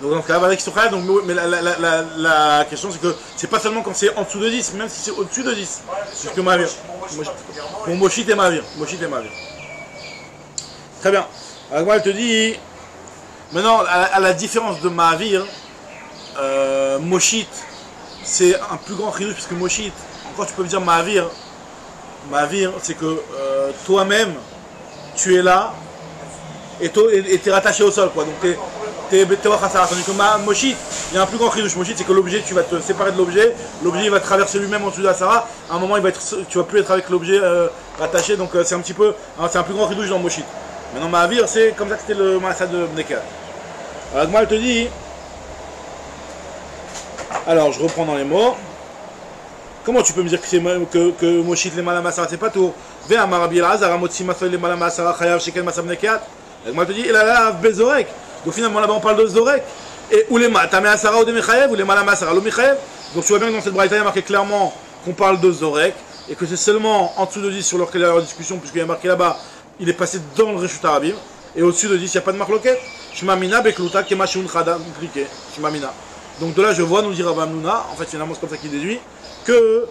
Donc dans ce cas-là, Valek Kisouchayav, donc mais la question c'est que c'est pas seulement quand c'est en dessous de 10, même si c'est au-dessus de 10. Puisque Mahavir. Pour Moshit et Mahavir. Très bien. Alors moi elle te dit. Maintenant, à la différence de Mahavir, Moshit, c'est un plus grand chidouche, puisque Moshit, encore tu peux me dire Mahavir, c'est que toi-même, tu es là, et tu es rattaché au sol, quoi. Donc t'es Khasara. Tandis que Moshit, il y a un plus grand chidouche. Moshit, c'est que l'objet, tu vas te séparer de l'objet, il va traverser lui-même en dessous de la Sarah. À un moment, tu vas plus être avec l'objet rattaché, donc c'est un plus grand chidouche dans Moshit. Maintenant, Mahavir, c'est comme ça que c'était le Maasad de Bnekeat. Alors, moi, elle te dit. Alors, je reprends dans les mots. Comment tu peux me dire que Moshit les Malam Asara, c'est pas tout? Ve'amar Rabbi El-Hazar, Amotzi Masoy les Malam Asara, Chayav Shekel Masam Bnekeat. Moi, elle te dit, il a la Bezorek. Donc, finalement, là-bas, on parle de Zorek. Et ou les Matame Asara ou de Mechayev, ou les Malam Asara, le Mechayev. Donc, tu vois bien que dans cette braïta, il y a marqué clairement qu'on parle de Zorek. Et que c'est seulement en dessous de 10 sur lequel il y a leur discussion, puisqu'il y a marqué là-bas, il est passé dans le Reshuta Rabim. Et au-dessus de 10, il n'y a pas de marloquet. Shmamina Bekluta Kemashun Khada Kriké. Shmamina. Donc, de là, je vois, nous dire Rabbi Hamnouna, en fait, finalement, c'est comme ça qu'il déduit, que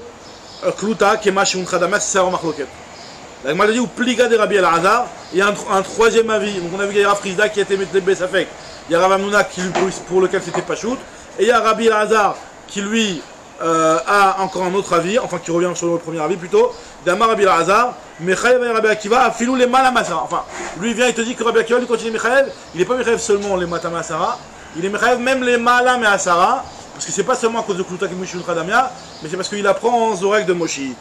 Kluta Kemashun Khadama, c'est ça en marloquet. La Gemara dit, ou Pliga de Rabbi El-Hazar, il y a un troisième avis. Donc on a vu qu'il y a Rav Frizda qui a été Metlebe Safek. Il y a Rav Hamnouna pour lequel c'était pas shoot. Et il y a Rabbi El-Hazar qui lui a encore un autre avis, enfin qui revient sur le premier avis plutôt. D'Amar Rabbi El-Hazar, Mechayev et Rabbi Akiva, Afilou les Malam Asara. Enfin, lui vient, il te dit que Rabbi Akiva, lui continue Mechayev, il n'est pas Mechayev seulement les Matam Asara, il est Mechayev même les Malam Asara, parce que c'est pas seulement à cause de Kluta Kemushun Khadamia, mais c'est parce qu'il apprend en Zorek de Moshit.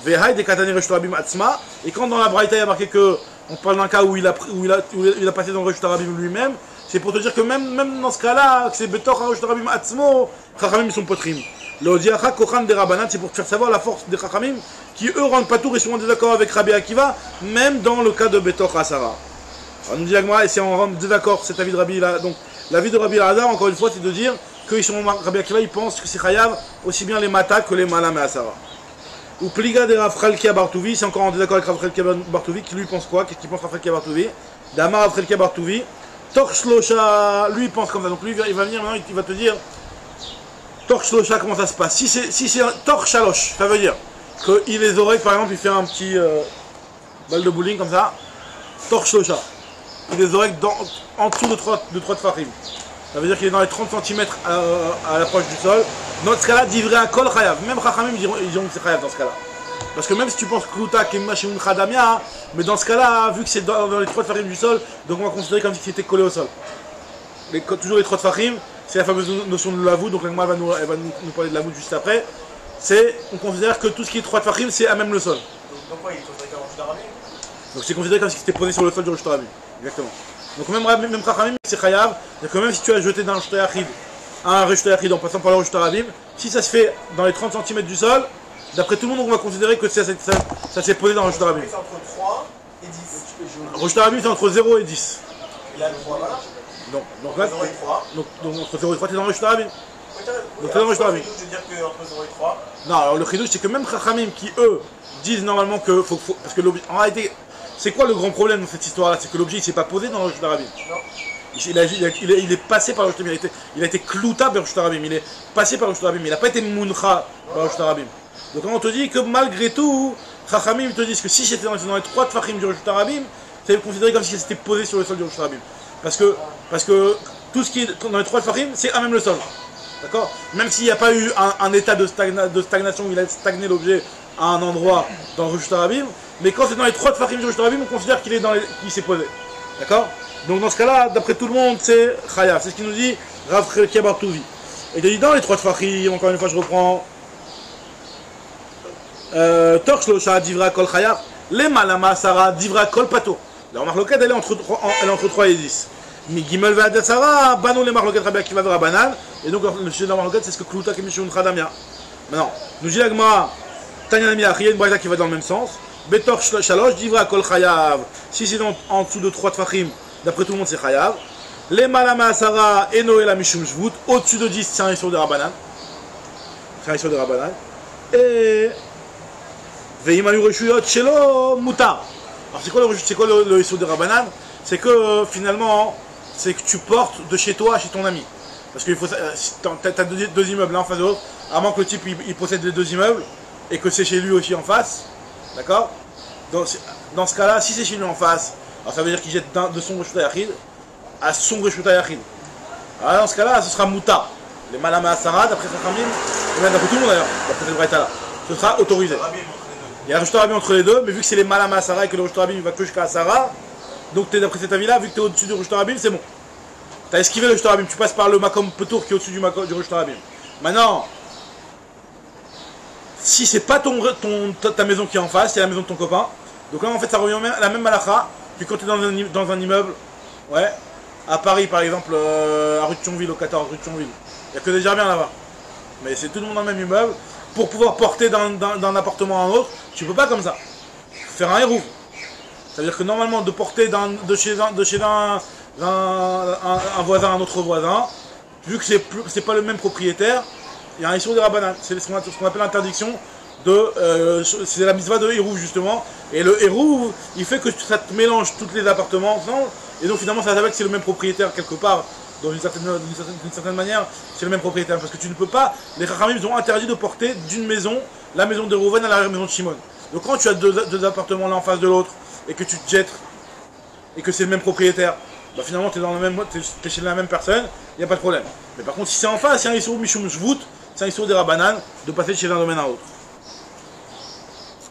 Et quand dans la Braïta il y a marqué que on parle d'un cas où il a passé dans le Reshuta Rabim lui-même, c'est pour te dire que même dans ce cas-là, que c'est Betor Reshuta Rabim Atzmo, Chachamim sont potrim. Le Diacha Kochan des Rabbanan, c'est pour te faire savoir la force des Chachamim qui eux rendent pas tout et sont en désaccord avec Rabbi Akiva, même dans le cas de Betor Asara. Alors nous dit Agma, et si on rend désaccord cet avis de Rabbi là, donc l'avis de Rabbi El-Hazar, encore une fois, c'est de dire que Rabbi Akiva il pense que c'est Chayav aussi bien les Mata que les Malam et Asara. Ou Pliga de Rav Chalkia Bartouvi, c'est encore en désaccord avec Rav Chalkia Bartouvi, qui lui pense quoi? Qu'est-ce qu'il pense Rav Chalkia Bartouvi? Damar Rav Chalkia Bartouvi, Torch Losha, lui il pense comme ça, donc lui il va venir maintenant, il va te dire Torch Losha, comment ça se passe? Si c'est un Torch Shalosh, ça veut dire qu'il les oreilles, par exemple, il fait un petit balle de bowling comme ça, Torch Losha, il les oreilles en dessous de 3 tfachim. Ça veut dire qu'il est dans les 30 cm à l'approche du sol. Dans ce cas-là, divrei à kol chayav. Même Chachamim ils diront que c'est chayav dans ce cas-là. Parce que même si tu penses Kluta Kemashun Khadamia, mais dans ce cas-là, vu que c'est dans les 3 tfachim du sol, donc on va considérer comme si c'était collé au sol. toujours les trois Tfachim, c'est la fameuse notion de l'avoud, donc l'Agma va nous parler de l'avoud juste après. On considère que tout ce qui est trois Tfachim, c'est à même le sol. Donc quoi, il est considéré comme un Rosh Hashanah? Donc c'est considéré comme si c'était posé sur le sol du Rosh Hashanah. Exactement. Donc même Chachamim, c'est Chayav, c'est que même si tu as jeté d'un Rosh Hashanah à un Rosh Hashanah en passant par le Rosh Hashanah, si ça se fait dans les 30 cm du sol, d'après tout le monde, on va considérer que ça s'est posé dans le Rosh Hashanah. C'est entre 3 et 10. Rosh Hashanah, c'est entre 0 et 10. Et là, le 3, voilà. Donc là, 0 et 3. donc entre 0 et 3, tu es dans le Rosh Hashanah. Donc c'est dans le Rosh Hashanah. Je veux dire qu'entre 0 et 3. Non, alors le chidouche, c'est que même Chachamim qui, eux, disent normalement que parce que l'objet, en réalité, c'est quoi le grand problème dans cette histoire-là? C'est que l'objet, il s'est pas posé dans le Rosh Hashanah. Non. Il est passé par le Rosh Hashanah. Il a été clouta par le Rosh Hashanah. Il est passé par le Rosh Hashanah. Il n'a pas été mouncha par le Rosh Hashanah. Donc on te dit que malgré tout, Chachamim te disent que si j'étais dans les trois Tfachim du Rosh Hashanah, c'est considéré comme si c'était posé sur le sol du Rosh Hashanah. Parce que tout ce qui est dans les trois Tfachim, c'est à même le sol. D'accord? Même s'il n'y a pas eu un état de stagnation où il a stagné l'objet à un endroit dans le Rosh Hashanah, mais quand c'est dans les trois Tfachim du Rosh Hashanah, on considère qu'il s'est posé. D'accord? Donc dans ce cas-là, d'après tout le monde, c'est Chayav. C'est ce qu'il nous dit Rav Chilkia bar Touvi. Et il te dit dans les trois Tfachim, encore une fois je reprends, Torch Losha Divra Kol Chayav, les Malama Sarah Divra Kol Pato. La marloquette, elle est entre 3 et 10. Mi Gimel Ve'adetsara, Banou les marloquettes Rabbi Akiva Rabanan. Et donc le sujet de la marloquette, c'est ce que Klouta Kemishun Khadamia. Maintenant, nous dit l'Agma, Tanya Nami Achie, une braïta qui va dans le même sens. Betor Shalosh, Divra Kol Chayav. Si c'est en dessous de 3 Tfachim, d'après tout le monde, c'est Chayav. Les Malama Sarah, Eno et la Mishum Shvut. Au-dessus de 10, c'est un issur de Rabanan. C'est un issur de Rabanan. Et. Ve'imayu Reshuyot Shelo Mutar. Alors c'est quoi le issur de Rabanan? C'est que finalement, c'est que tu portes de chez toi chez ton ami. Parce que tu as deux immeubles l'un en face de l'autre, à moins que le type il possède les deux immeubles et que c'est chez lui aussi en face. D'accord? Dans ce cas-là, si c'est chez lui en face, alors ça veut dire qu'il jette de son Reshut Yachid à son Reshut Yachid. Alors dans ce cas-là, ce sera Mouta. Les Malama Sarah, d'après Chachamim, d'après tout le monde d'ailleurs, d'après cette braïta là, ce sera autorisé. Il y a un Reshut Rabim entre les deux, mais vu que c'est les Malama Sarah et que le Reshut Rabim va que jusqu'à Sarah, donc d'après cet avis-là, vu que tu es au-dessus du Reshut Rabim, c'est bon. Tu as esquivé le Reshut Rabim, tu passes par le Makom Petour qui est au-dessus du Reshut Rabim. Maintenant, si c'est pas ta maison qui est en face, c'est la maison de ton copain, donc là en fait ça revient à la même malakha que quand tu es dans un immeuble, ouais, à Paris par exemple, à rue de Thionville, au 14 rue de Thionville. Il n'y a que des jardins là-bas. Mais c'est tout le monde dans le même immeuble. Pour pouvoir porter d'un appartement à un autre, tu peux pas comme ça. Faire un héros. Ça veut dire que normalement de porter de chez un voisin à un autre voisin, vu que c'est pas le même propriétaire, il y a un issur de Rabanan. C'est ce qu'on appelle l'interdiction c'est la mitzvah de hérouv justement. Et le hérouv, il fait que ça te mélange tous les appartements ensemble, et donc finalement ça s'appelle que c'est le même propriétaire quelque part. D'une certaine manière, c'est le même propriétaire. Parce que tu ne peux pas, les Chachamim ont interdit de porter d'une maison, la maison de Reuven à la maison de Shimon. Donc quand tu as deux appartements l'un en face de l'autre, et que tu te jettes, et que c'est le même propriétaire, bah finalement tu es chez la même personne, il n'y a pas de problème. Mais par contre, si c'est en face, c'est un issur Mishum Shvut, c'est un issur des Rabanan, de passer de chez un domaine à l'autre.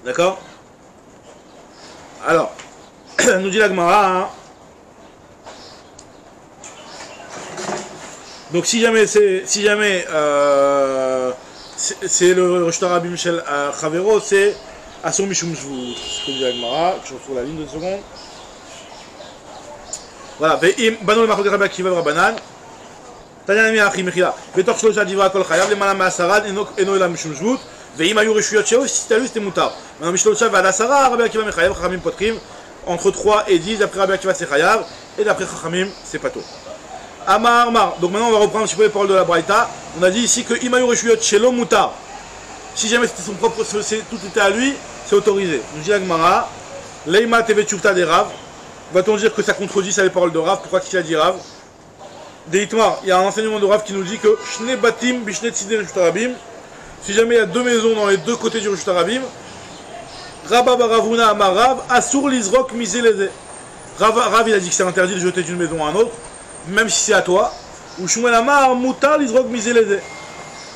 D'accord? Alors, nous dit la Gemara, hein. Donc si jamais c'est le Reshut Rabim Shel Chavero, c'est Asur Mishum Shvut. Ce que dit la Gemara, je retrouve la ligne de seconde. Voilà, Ve'im Banou le Machloket Rabbi Akiva Rabanan. Tanya Nami Achi Mechila. Betor Shlosha Divra Kol Chayav Lemala Ma'asarad Eno Ela Mishum Shvut. Ve'im Ayu Reshuyot Shelo, si t'as lu c'était Moutar. Maintenant Mishlosha Va'ad Asara Rabbi Akiva Mechayav Chachamim Potrim. Entre 3 et 10, d'après Rabbi Akiva c'est Chayav, et d'après Chachamim c'est Pato. Amar Mar. Donc maintenant on va reprendre un petit peu les paroles de la Braïta. On a dit ici que Imayu Reshuyot Shelo Moutar. Si jamais c'était son propre, tout était à lui, c'est autorisé. Nous dit la Gemara, Leima Tevet Shuvta des Rav. Va-t-on dire que ça contredit ça les paroles de Rav? Pourquoi qu'il a dit Rav? Deitmar, il y a un enseignement de Rav qui nous dit que Shne Batim Bishne Tzidei Reshut Rabim. Si jamais il y a deux maisons dans les deux côtés du Reshut Rabim, Rabba Baravuna Amar Rav, Asur Lizrok Mise Leze. Rav il a dit que c'est interdit de jeter d'une maison à un autre, même si c'est à toi. Ou Shmuel Amar Mutar Lizrok Mise Leze.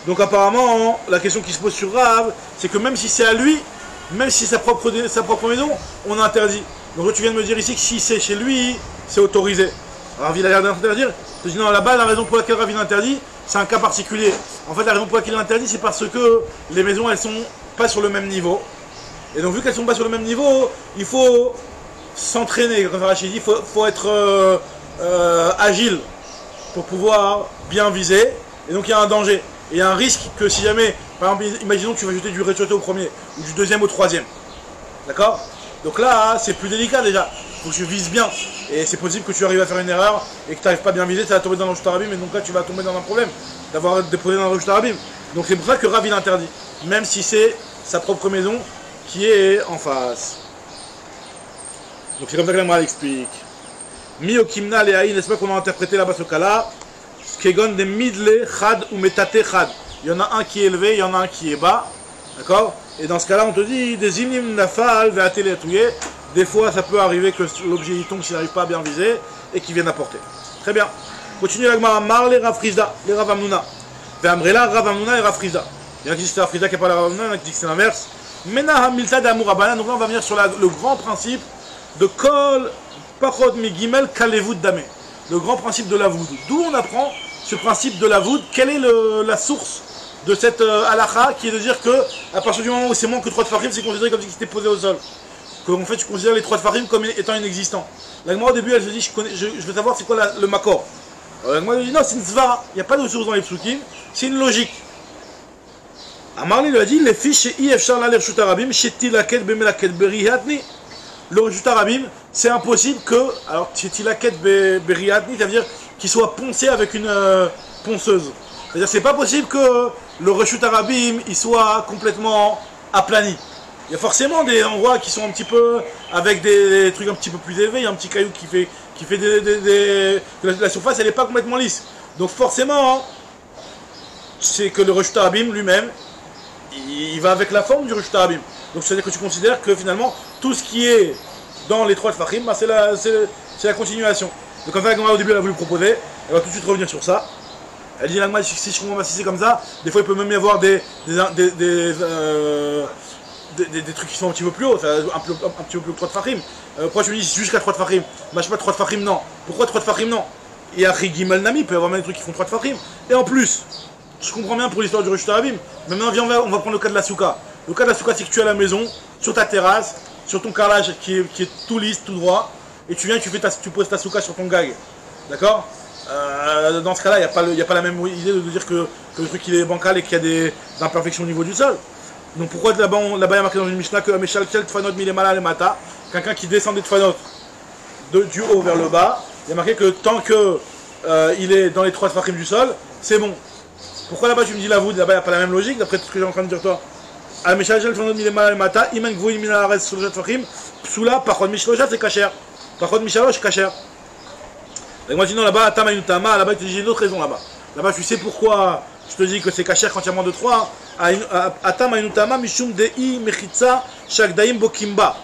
Donc apparemment, la question qui se pose sur Rav, c'est que même si c'est à lui, même si c'est sa propre maison, on interdit. Donc tu viens de me dire ici que si c'est chez lui, c'est autorisé. Rav il a l'air d'interdire. Je dis non, là-bas, la raison pour laquelle Rav il interdit, c'est un cas particulier. En fait, la raison pour laquelle il interdit, c'est parce que les maisons, elles sont pas sur le même niveau. Et donc, vu qu'elles sont pas sur le même niveau, il faut s'entraîner. Comme Rachid dit, il faut être agile pour pouvoir bien viser. Et donc, il y a un danger. Et il y a un risque que si jamais, par exemple, imaginons que tu vas jeter du rez-de-chaussée au premier, ou du deuxième au troisième. D'accord? Donc là, c'est plus délicat déjà. Il faut que tu vises bien. Et c'est possible que tu arrives à faire une erreur et que tu n'arrives pas bien à viser, ça va tomber dans le Reshut Harabim. Et donc là, tu vas tomber dans un problème d'avoir déposé dans le Reshut Harabim. Donc c'est pour ça que Rav il interdit. Même si c'est sa propre maison qui est en face. Donc c'est comme ça que l'Amra l'explique. Mi okimna le haï, n'est-ce pas qu'on a interprété là-bas ce cas-là? Kegon de midle chad ou metate chad. Il y en a un qui est élevé, il y en a un qui est bas. D'accord? Et dans ce cas-là, on te dit des imnim nafal ve'atele touye. Des fois, ça peut arriver que l'objet y tombe s'il n'arrive pas à bien viser et qu'il vienne apporter. Très bien. Continue la Gemara. Mar les Rav Frizda, les Rav Amnuna. Ve'amrela Rav Amnuna et Rav Frizda. Il y en a qui disent que c'est Rav Frizda qui n'a pas la Rav Amnuna, il y en a qui disent que c'est l'inverse. Mena hamilta d'Amour Abanan. Donc là, on va venir sur le grand principe de Kol Pachod Migimel Kalevud Dame. Le grand principe de la voûte. D'où on apprend ce principe de la voûte. Quelle est la source de cette halakha qui est de dire que à partir du moment où c'est moins que 3 tfachim, c'est considéré comme si c'était posé au sol. En fait, tu considères les 3 tfachim comme étant inexistants. La Gemara au début, elle se dit je veux savoir c'est quoi le makor. La Gemara dit non, c'est une svara. Il n'y a pas de source dans les psukim, c'est une logique. Amarli lui a dit les fiches chez Ifshar la Reshut Harabim, chez Tilaket Bemelaket Berihatni. Le Reshut Harabim, c'est impossible que. Alors, chez Tilaket Berihatni, ça veut dire qu'il soit poncé avec une ponceuse. C'est-à-dire c'est pas possible que le Reshut Harabim il soit complètement aplani. Il y a forcément des endroits qui sont un petit peu avec des trucs un petit peu plus élevés, il y a un petit caillou qui fait la surface elle n'est pas complètement lisse. Donc forcément, c'est que le Reshut Harabim lui-même, il va avec la forme du Reshut Harabim. Donc c'est-à-dire que tu considères que finalement tout ce qui est dans les 3 tfachim, bah, c'est la continuation. Donc en fait, au début elle a voulu proposer, elle va tout de suite revenir sur ça. Elle dit l'agma, si je comprends pas, si c'est comme ça, des fois il peut même y avoir des trucs qui sont un petit peu plus hauts, un petit peu plus que 3 tfachim. Pourquoi tu me dis jusqu'à 3 tfachim? Bah je sais pas, 3 tfachim non. Pourquoi 3 tfachim non? Et à Rigimel Nami, il peut y avoir même des trucs qui font 3 tfachim. Et en plus, je comprends bien pour l'histoire du Reshut Harabim. Maintenant, viens, on va prendre le cas de la souka. Le cas de la souka, c'est que tu es à la maison, sur ta terrasse, sur ton carrelage qui est tout lisse, tout droit, et tu viens, tu poses ta souka sur ton gag. D'accord? Dans ce cas-là, il n'y a pas la même idée de dire que le truc il est bancal et qu'il y a des imperfections au niveau du sol. Donc pourquoi là-bas il y a marqué dans une Mishnah que Meshal Kel Tfanot Milemala le Mata, quelqu'un qui descend des Tfanot du haut vers le bas, il y a marqué que tant que il est dans les 3 tfachim du sol, c'est bon. Pourquoi là-bas tu me dis la voûte? Là-bas il n'y a pas la même logique d'après tout ce que j'ai en train de dire toi. Meshal Kel Tfanot Milemala le Mata, Iman Gvoim Minares Shloshat Tfachim, Psula Pachod Mishloshat c'est kasher. Pachod Mishalosh kasher. Et moi je dis non là-bas, Atama Inutama, là-bas tu dis j'ai une autre raison là-bas. Là-bas tu sais pourquoi je te dis que c'est kasher quand il y a moins de 3. Atama Inutama Mishum Dei Mechitza Shakdaim Bokimba.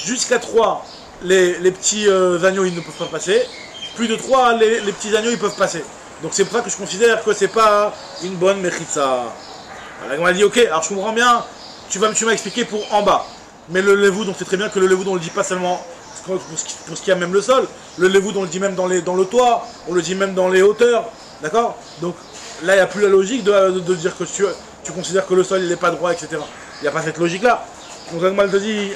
Jusqu'à 3, les petits agneaux ils ne peuvent pas passer. Plus de 3, les petits agneaux ils peuvent passer. Donc c'est pour ça que je considère que c'est pas une bonne Mechitza. Alors, on m'a dit ok, alors je comprends bien, tu m'as expliqué pour en bas. Mais le levoud, on sait très bien que le levoud on le dit pas seulement pour ce qui a même le sol, le levoud on le dit même dans le toit, on le dit même dans les hauteurs, d'accord? Donc là il n'y a plus la logique de dire que tu considères que le sol il n'est pas droit, etc. Il n'y a pas cette logique là. Donc Agmal te dit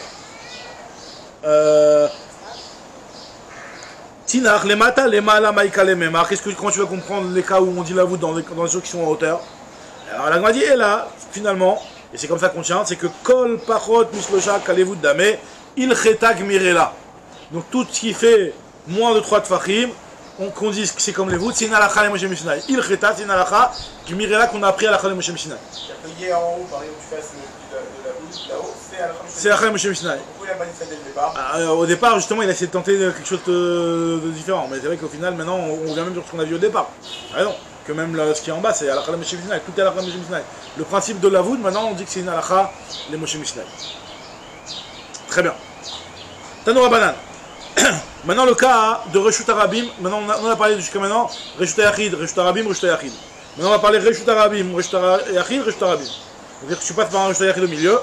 Tinach, les mata, les mala, maïka, les memar. Comment tu vas comprendre les cas où on dit la voûte dans les choses qui sont en hauteur? Alors l'Agmal dit et là, finalement, et c'est comme ça qu'on tient, c'est que Kol, Pachot, Mislosha, Kalevut, Dame, Il Chetag Mirela. Donc tout ce qui fait moins de 3 tfachim, qu'on dise que c'est comme les voûtes, c'est une halakha les Moshe Mishnah. Il Chetag, c'est une halakha qui mirela qu'on a appris à la halakha les Moshe Mishnah. C'est-à-dire en haut, par exemple, tu fasses de la voûte, là-haut, c'est halakha Moshe Mishnah. C'est la halakha Moshe Mishnah. Pourquoi il n'a pas dit ça dès le départ? Au départ, justement, il a essayé de tenter quelque chose de différent. Mais c'est vrai qu'au final, maintenant, on revient même sur ce qu'on a vu au départ. Ah non, que même ce qui est en bas, c'est halakha les Moshe Mishnah. Tout est halakha les Moshe Mishnah. Le principe de la voûte, maintenant, on dit que c'est une halakha les Moshe Mishnah. Très bien. Tanoura Banan. Maintenant le cas de Reshut Harabim, maintenant on a parlé jusqu'à maintenant, Reshut Yachid, Reshut Harabim, Reshut Yachid. Maintenant on va parler Reshut Harabim, Reshut Yachid, Reshut Harabim. C'est-à-dire que tu passes par un Reshut Yachid au milieu,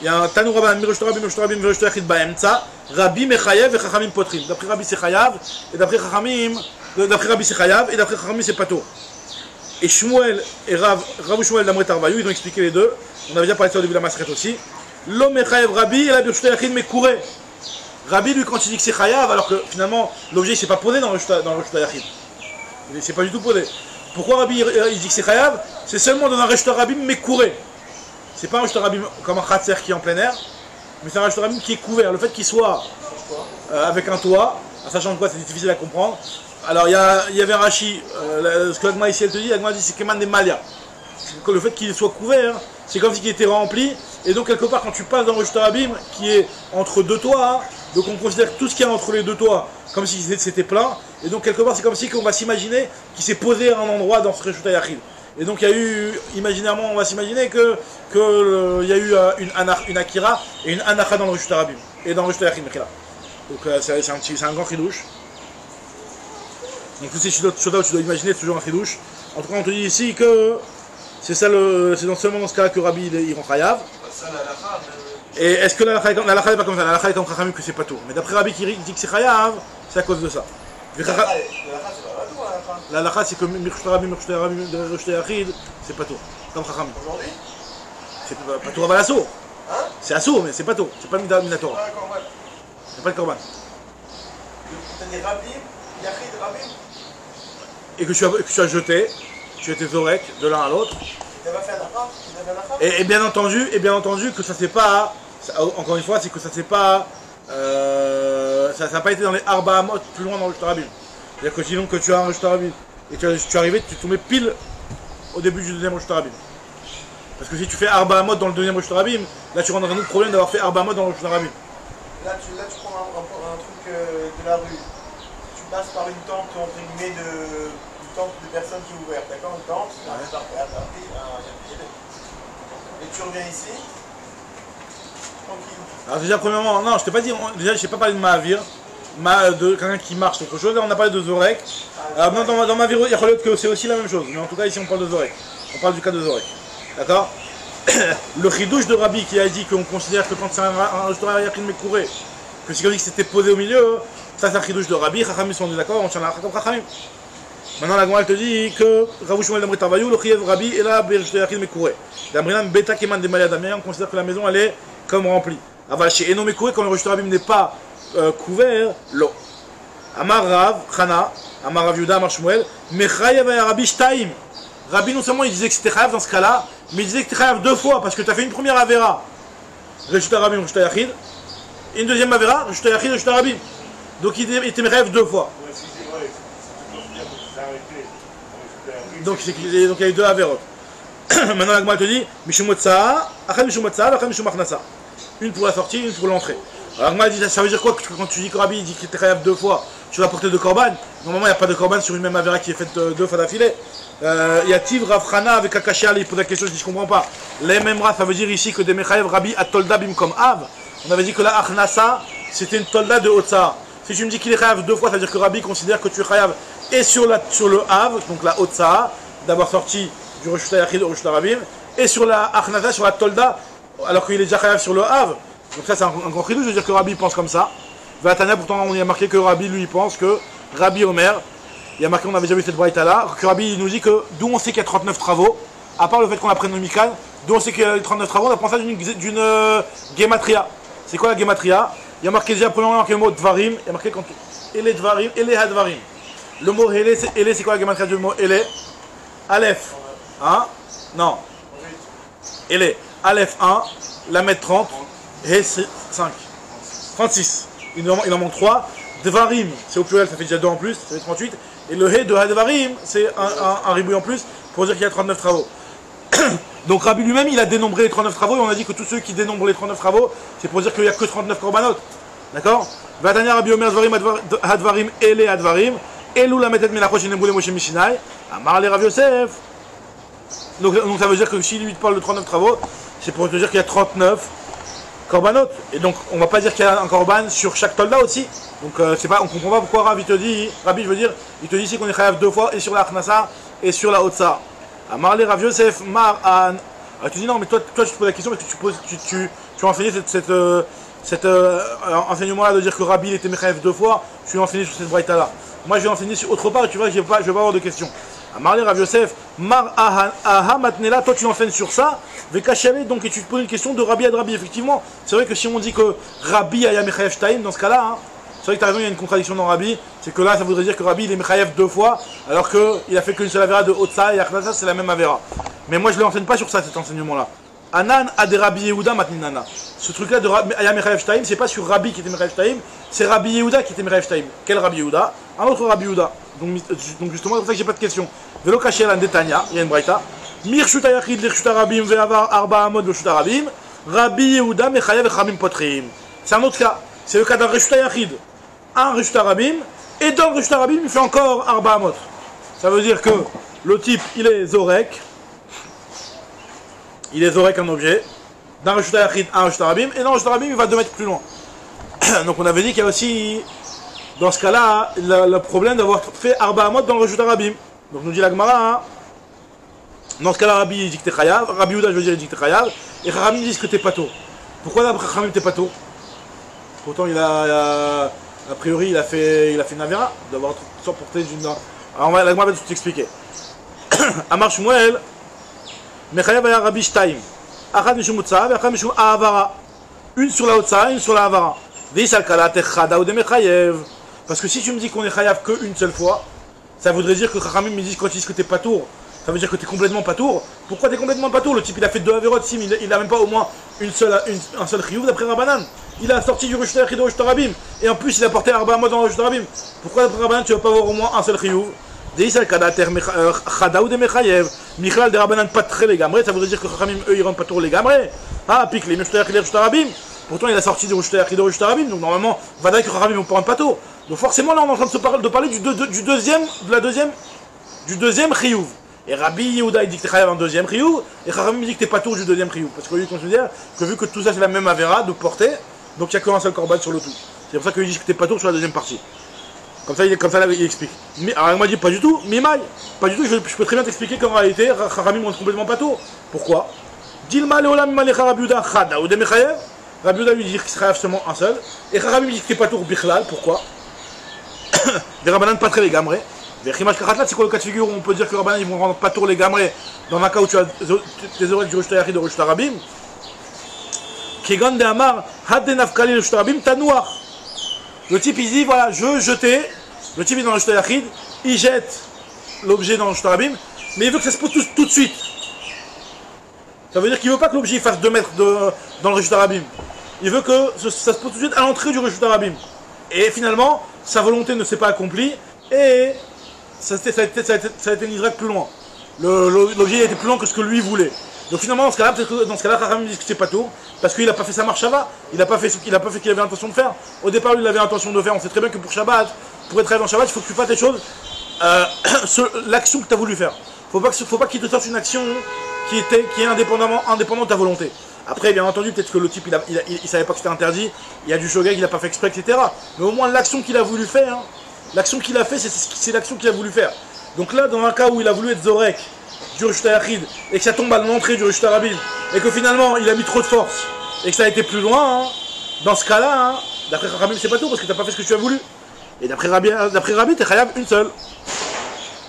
il y a un Tanoura Banan, Reshut Harabim, Reshut Harabim, Reshut Yachid Baemtsa, Rabbi Mechayev et Chachamim Potrim. D'après Rabbi c'est Chayav, et d'après Chachamim, d'après Rabbi c'est Chayav, et d'après Chachamim c'est Pato. Et Shmuel et Rav Shmuel d'Amret Arvayou, ils ont expliqué les deux. On avait déjà parlé de ça au début de la Maseret aussi. L'homme Mechayev Rabbi et la Birshutei Yachid Mekouré. Rabbi lui quand il dit que c'est Chayav, alors que finalement l'objet il s'est pas posé dans le Birshutei Yachid. Il s'est pas du tout posé. Pourquoi Rabbi il dit que c'est Chayav? C'est seulement dans un Birshutei Rabbi Mekouré. C'est pas un Birshutei Rabbi comme un Khatser qui est en plein air, mais c'est un Birshutei Rabbi qui est couvert. Le fait qu'il soit avec un toit, en sachant quoi c'est difficile à comprendre. Alors il y avait un Rashi, ce que l'Agma ici elle te dit, l'Agma dit c'est Keman des Malia. Le fait qu'il soit couvert, c'est comme s'il était rempli, et donc quelque part quand tu passes dans le Birshutei Rabbi qui est entre deux toits, donc on considère tout ce qu'il y a entre les deux toits comme si c'était plein, et donc quelque part c'est comme si on va s'imaginer qu'il s'est posé à un endroit dans ce Birshutei Yachid. Et donc il y a eu, imaginairement on va s'imaginer il y a eu une Akira et une Anacha dans le Birshutei Rabbi, et dans le Birshutei Yachid Mechila. Donc c'est un grand chidouche. Donc tous ces choses où tu dois imaginer, c'est toujours un chidouche. En tout cas on te dit ici que c'est seulement dans ce cas-là que Rabbi il rend Chayav. Et est-ce que la lacha n'est pas comme ça? La lacha est comme Chachamim que c'est pas tout. Mais d'après Rabbi qui dit que c'est Chayav, c'est à cause de ça. La lacha c'est que Birshutei Rabbi, Birshutei Yachid, c'est pas tout. Comme Chachamim. Aujourd'hui? C'est pas tout à l'assaut. C'est assaut, mais c'est pas tout. C'est pas Minatora. C'est pas le Korban. T'as dit Rabbi, Yachid, Rabbi? Et que tu as jeté, tu étais Zorek de l'un à l'autre. Tu n'as pas fait un affaire? Et bien entendu que ça c'est pas, encore une fois, c'est que ça c'est pas, ça n'a pas été dans les Arba Amot plus loin dans le Birshutei Rabbi. C'est-à-dire que sinon que tu as un Birshutei Rabbi et tu es arrivé, tu tombais pile au début du deuxième Birshutei Rabbi. Parce que si tu fais Arba Amot dans le deuxième Birshutei Rabbi, là tu rentres dans un autre problème d'avoir fait Arba Amot dans le Birshutei Rabbi. Là tu prends un truc de la rue. Tu passes par une tente entre guillemets une tente de personnes qui est ouverte, d'accord? Une tente, et tu reviens ici, tranquille. Alors déjà premièrement, non je t'ai pas dit, déjà je t'ai pas parlé de Mahavir, de quelqu'un qui marche, c'est autre chose. Là on a parlé de Zorek. Alors non, dans Mahavir il y a que c'est aussi la même chose, mais en tout cas ici on parle de Zorek. On parle du cas de Zorek. D'accord? Le chidouche de Rabbi qui a dit qu'on considère que quand c'est un Birshutei Yachid Mekouré, que c'est comme si c'était posé au milieu, ça c'est un chidouche de Rabbi, Chachamim sont d'accord, on tient la comme Chachamim. Maintenant la Gemara elle te dit que Rav Shmuel d'Amret Arvayou, le Chiev Rabbi et la Birshutei Yachid Mekouré. D'Amrinam Beta Keman des Malia d'Amériens, on considère que la maison elle est comme remplie. Aval chez Eno Mekouré, quand le Birshutei Rabbi n'est pas couvert, l'eau. Amar Rav, Chana, Amar Rav Yuda, Amar Shmuel, Mechayev et Rabbi Shtaim. Rabbi non seulement il disait que c'était Chayav dans ce cas-là, mais il disait que c'était Chayav deux fois, parce que tu as fait une première Avera, Birshutei Rabbi, Birshutei Yachid, et une deuxième Avera, Birshutei Yachid, Birshutei Rabbi. Donc il était Mechayev deux fois. Donc il y a eu deux Averot. Maintenant la Gemara te dit, Mishum Motza, Achad Mishum Motza, Achad Mishum Achnasa. Une pour la sortie, une pour l'entrée. Alors la Gemara dit, ça veut dire quoi que quand tu dis que Rabbi dit qu'il était Chayav deux fois, tu vas porter deux korban? Normalement il n'y a pas de korban sur une même Avera qui est faite deux fois d'affilée. Il y a Tiv Rav Chana avec Akashia, il pose la question, je dis je comprends pas. Les mêmes ça veut dire ici que des Mechayev Rabbi à Tolda Bim comme Av. On avait dit que la Achnasa c'était une Tolda de Otsa. Si tu me dis qu'il est Chayav deux fois, ça veut dire que Rabbi considère que tu es Chayav et sur le Av, donc la Otsa, d'avoir sorti du Birshutei Yachid au Birshutei Rabbi, et sur la Achnasa, sur la Tolda, alors qu'il est déjà Chayav sur le Av. Donc ça c'est un grand chidouche, je veux dire que Rabbi pense comme ça. Vatania, pourtant on y a marqué que Rabbi lui pense que Rabbi Omer, il y a marqué, on avait déjà vu cette braïta là, que Rabbi nous dit que d'où on sait qu'il y a 39 travaux, à part le fait qu'on apprenne le Mikan, d'où on sait qu'il y a 39 travaux, on apprend ça d'une Gematria. C'est quoi la Gematria? Il y a marqué déjà premièrement le mot Dvarim, il y a marqué quand Ele Dvarim, Ele Hadvarim. Le mot Ele, c'est quoi la Gematria du mot Ele? Aleph, hein? Non. Ele, Aleph 1, Lamed 30, He 5. 36. Il en manque 3. Dvarim, c'est au pluriel, ça fait déjà 2 en plus, ça fait 38. Et le He de Hadvarim, c'est un ribouille en plus pour dire qu'il y a 39 travaux. Donc Rabbi lui-même, il a dénombré les 39 travaux et on a dit que tous ceux qui dénombrent les 39 travaux, c'est pour dire qu'il n'y a que 39 korbanot. D'accord? Vatania Rabbi Omer Dvarim Hadvarim Ele Hadvarim Elou la metet melachot sheneboule Moshe Mishinai Amar le Rav Yosef. Donc ça veut dire que si lui te parle de 39 travaux, c'est pour te dire qu'il y a 39 korbanot. Et donc on va pas dire qu'il y a un korban sur chaque tolda aussi. Donc c'est pas, on comprend pas pourquoi Rabbi te dit, Rabbi je veux dire, il te dit ici qu'on est chayav deux fois et sur la Achnasa et sur la Otsa. Amar le Rav Yosef Mar An. Alors tu dis non mais toi je te pose la question parce que tu as enseigné cet enseignement-là de dire que Rabbi il était Mechayev 2 fois, je suis enseigné sur cette braïta-là. Moi je vais enseigner sur autre part, tu vois, je vais pas avoir de questions. Amarli Rav Yosef, Mar Aha Matnela, toi tu l'enseignes sur ça, Vekashave, donc et tu te poses une question de Rabbi ad Rabbi, effectivement. C'est vrai que si on dit que Rabbi Aya Mechayev Shtaim, dans ce cas-là, hein, c'est vrai que tu as raison, il y a une contradiction dans Rabbi, c'est que là ça voudrait dire que Rabbi il est Mechayev 2 fois, alors qu'il a fait qu'une seule Avera de Otsa et Akhnasa, c'est la même Avera. Mais moi je ne l'enseigne pas sur ça, cet enseignement-là. Anan a des Rabbi Yehuda Matninana. Ce truc-là de Aya Mechayev Shtaim, c'est pas sur Rabbi qui était Mechayev Shtaim, c'est Rabbi Yehuda qui était Mechayev Shtaim. Quel Rabbi Yehuda? Un autre Rabbi Yehuda. Donc justement, c'est pour ça que j'ai pas de question. Velo Kachel an Detanya, il y a une braïta. Mir Shuta Yachid le Shuta Rabim ve'avar Arba Amod le Shuta Rabim. Rabbi Yehuda Mechayev Echamim Potrim. C'est un autre cas. C'est le cas d'un Shuta Yachid, un Shuta Rabim, et dans le Shuta Rabim, il fait encore Arba Amod. Ça veut dire que le type, il est Zorek. Il est Zorek un objet. Dans le Shuta Yachid, un Shuta Rabim, et dans le Shuta Rabim, il va 2 mètres plus loin. Donc on avait dit qu'il y a aussi, dans ce cas-là, le problème d'avoir fait Arba Amod dans le Shuta Rabim. Donc nous dit la Gemara, hein, dans ce cas-là, Rabbi il dit que t'es Chayav, Rabbi Yehuda, je veux dire, il dit que t'es Chayav, et Chachamim disent que t'es Pato. Pourquoi d'après Chachamim t'es Pato? Pourtant, a priori, il a fait une Avera d'avoir sorti d'une. Alors la Gemara va tout expliquer. Amar Shmuel, Mechayev aya Rabbi Shtaim, Achad Mishum Utsa, Achad Mishum Avara. Une sur la Utsa, une sur la Avara. Dis al-Kala Techada ou de Mechayev. Parce que si tu me dis qu'on est Chayav qu'une seule fois, ça voudrait dire que Chachamim me dit quand ils disent que t'es patour, ça veut dire que t'es complètement patour. Pourquoi t'es complètement patour? Le type il a fait 2 avérotes, sim, il a même pas au moins un seul chiyuv d'après Rabbanan. Il a sorti du Rishta Yachid au Rishta Rabim, et en plus il a porté Arba Amod dans le Rishta Rabim. Pourquoi d'après Rabbanan tu vas pas avoir au moins un seul chiyuv? Deisal Kadater Chada ou de Mechayev, Michlal de Rabbanan pas très les gamrés, ça voudrait dire que Chachamim eux ils rendent patour les gamrés. Ah, pique les Rishta Yachid et Rishta Rabim. Pourtant il a sorti du Rishta Yachid au Rishta Rabim, donc normalement va dire que Chachamim vont pas rendre patour. Donc forcément là on est en train de parler du deuxième chiyuv. Et Rabbi Yehuda il dit que t'es chayav en deuxième chiyuv, et Chachamim dit que t'es patour du deuxième chiyuv. Parce que lui il considère que vu que tout ça c'est la même avera de portée, donc il n'y a qu'un seul korban sur le tout. C'est pour ça qu'il dit que t'es patour sur la deuxième partie. Comme ça là, il explique. Alors il m'a dit pas du tout, Mimaï, pas du tout, je peux très bien t'expliquer qu'en réalité Chachamim rend complètement patour. Pourquoi? Dilma leolam malecha Rabbi Yehuda chada ou de mechayev. Rabbi Yehuda lui dit qu'il serait seulement un seul, et Chachamim dit que t'es patour bichlal. Pourquoi? Des Rabbanan pas très les gamrés. Des Chimash Kachatlat, c'est quoi le cas de figure où on peut dire que les Rabbanan ils vont rendre pas tour les gamrés dans un cas où tu as des oreilles du Rishta Yachid et du Rishta Rabim? Kegon de Amar, Had de Nafkali le Rishta Rabim, Tanouar. Le type il dit voilà, je veux jeter, le type est dans le Rishta Yachid, il jette l'objet dans le Rishta Rabim, mais il veut que ça se pose tout de suite. Ça veut dire qu'il veut pas que l'objet fasse 2 mètres dans le Rishta Rabim. Il veut que ça se pose tout de suite à l'entrée du Rishta Rabim. Et finalement, sa volonté ne s'est pas accomplie et ça a été une plus loin. L'objet a été plus loin que ce que lui voulait. Donc finalement, dans ce cas-là, Chachamim dit que c'est pas tout, parce qu'il n'a pas fait sa marche Shava, il n'a pas fait ce qu'il avait intention de faire. Au départ, lui, il avait intention de faire. On sait très bien que pour Shabbat, pour être dans Shabbat, il faut que tu fasses les choses, l'action que tu as voulu faire. Faut pas qu'il te sorte une action qui est indépendante de ta volonté. Après, bien entendu, peut-être que le type, il savait pas que c'était interdit, il y a du shogeg, il n'a pas fait exprès, etc. Mais au moins, l'action qu'il a voulu faire, hein, l'action qu'il a fait, c'est l'action qu'il a voulu faire. Donc là, dans un cas où il a voulu être Zorek du Rishta Yachid, et que ça tombe à l'entrée du Rishta Rabim, et que finalement, il a mis trop de force, et que ça a été plus loin, hein, dans ce cas-là, hein, d'après Rabim, c'est pas tout, parce que tu n'as pas fait ce que tu as voulu. Et d'après Rabim, t'es chayav une seule.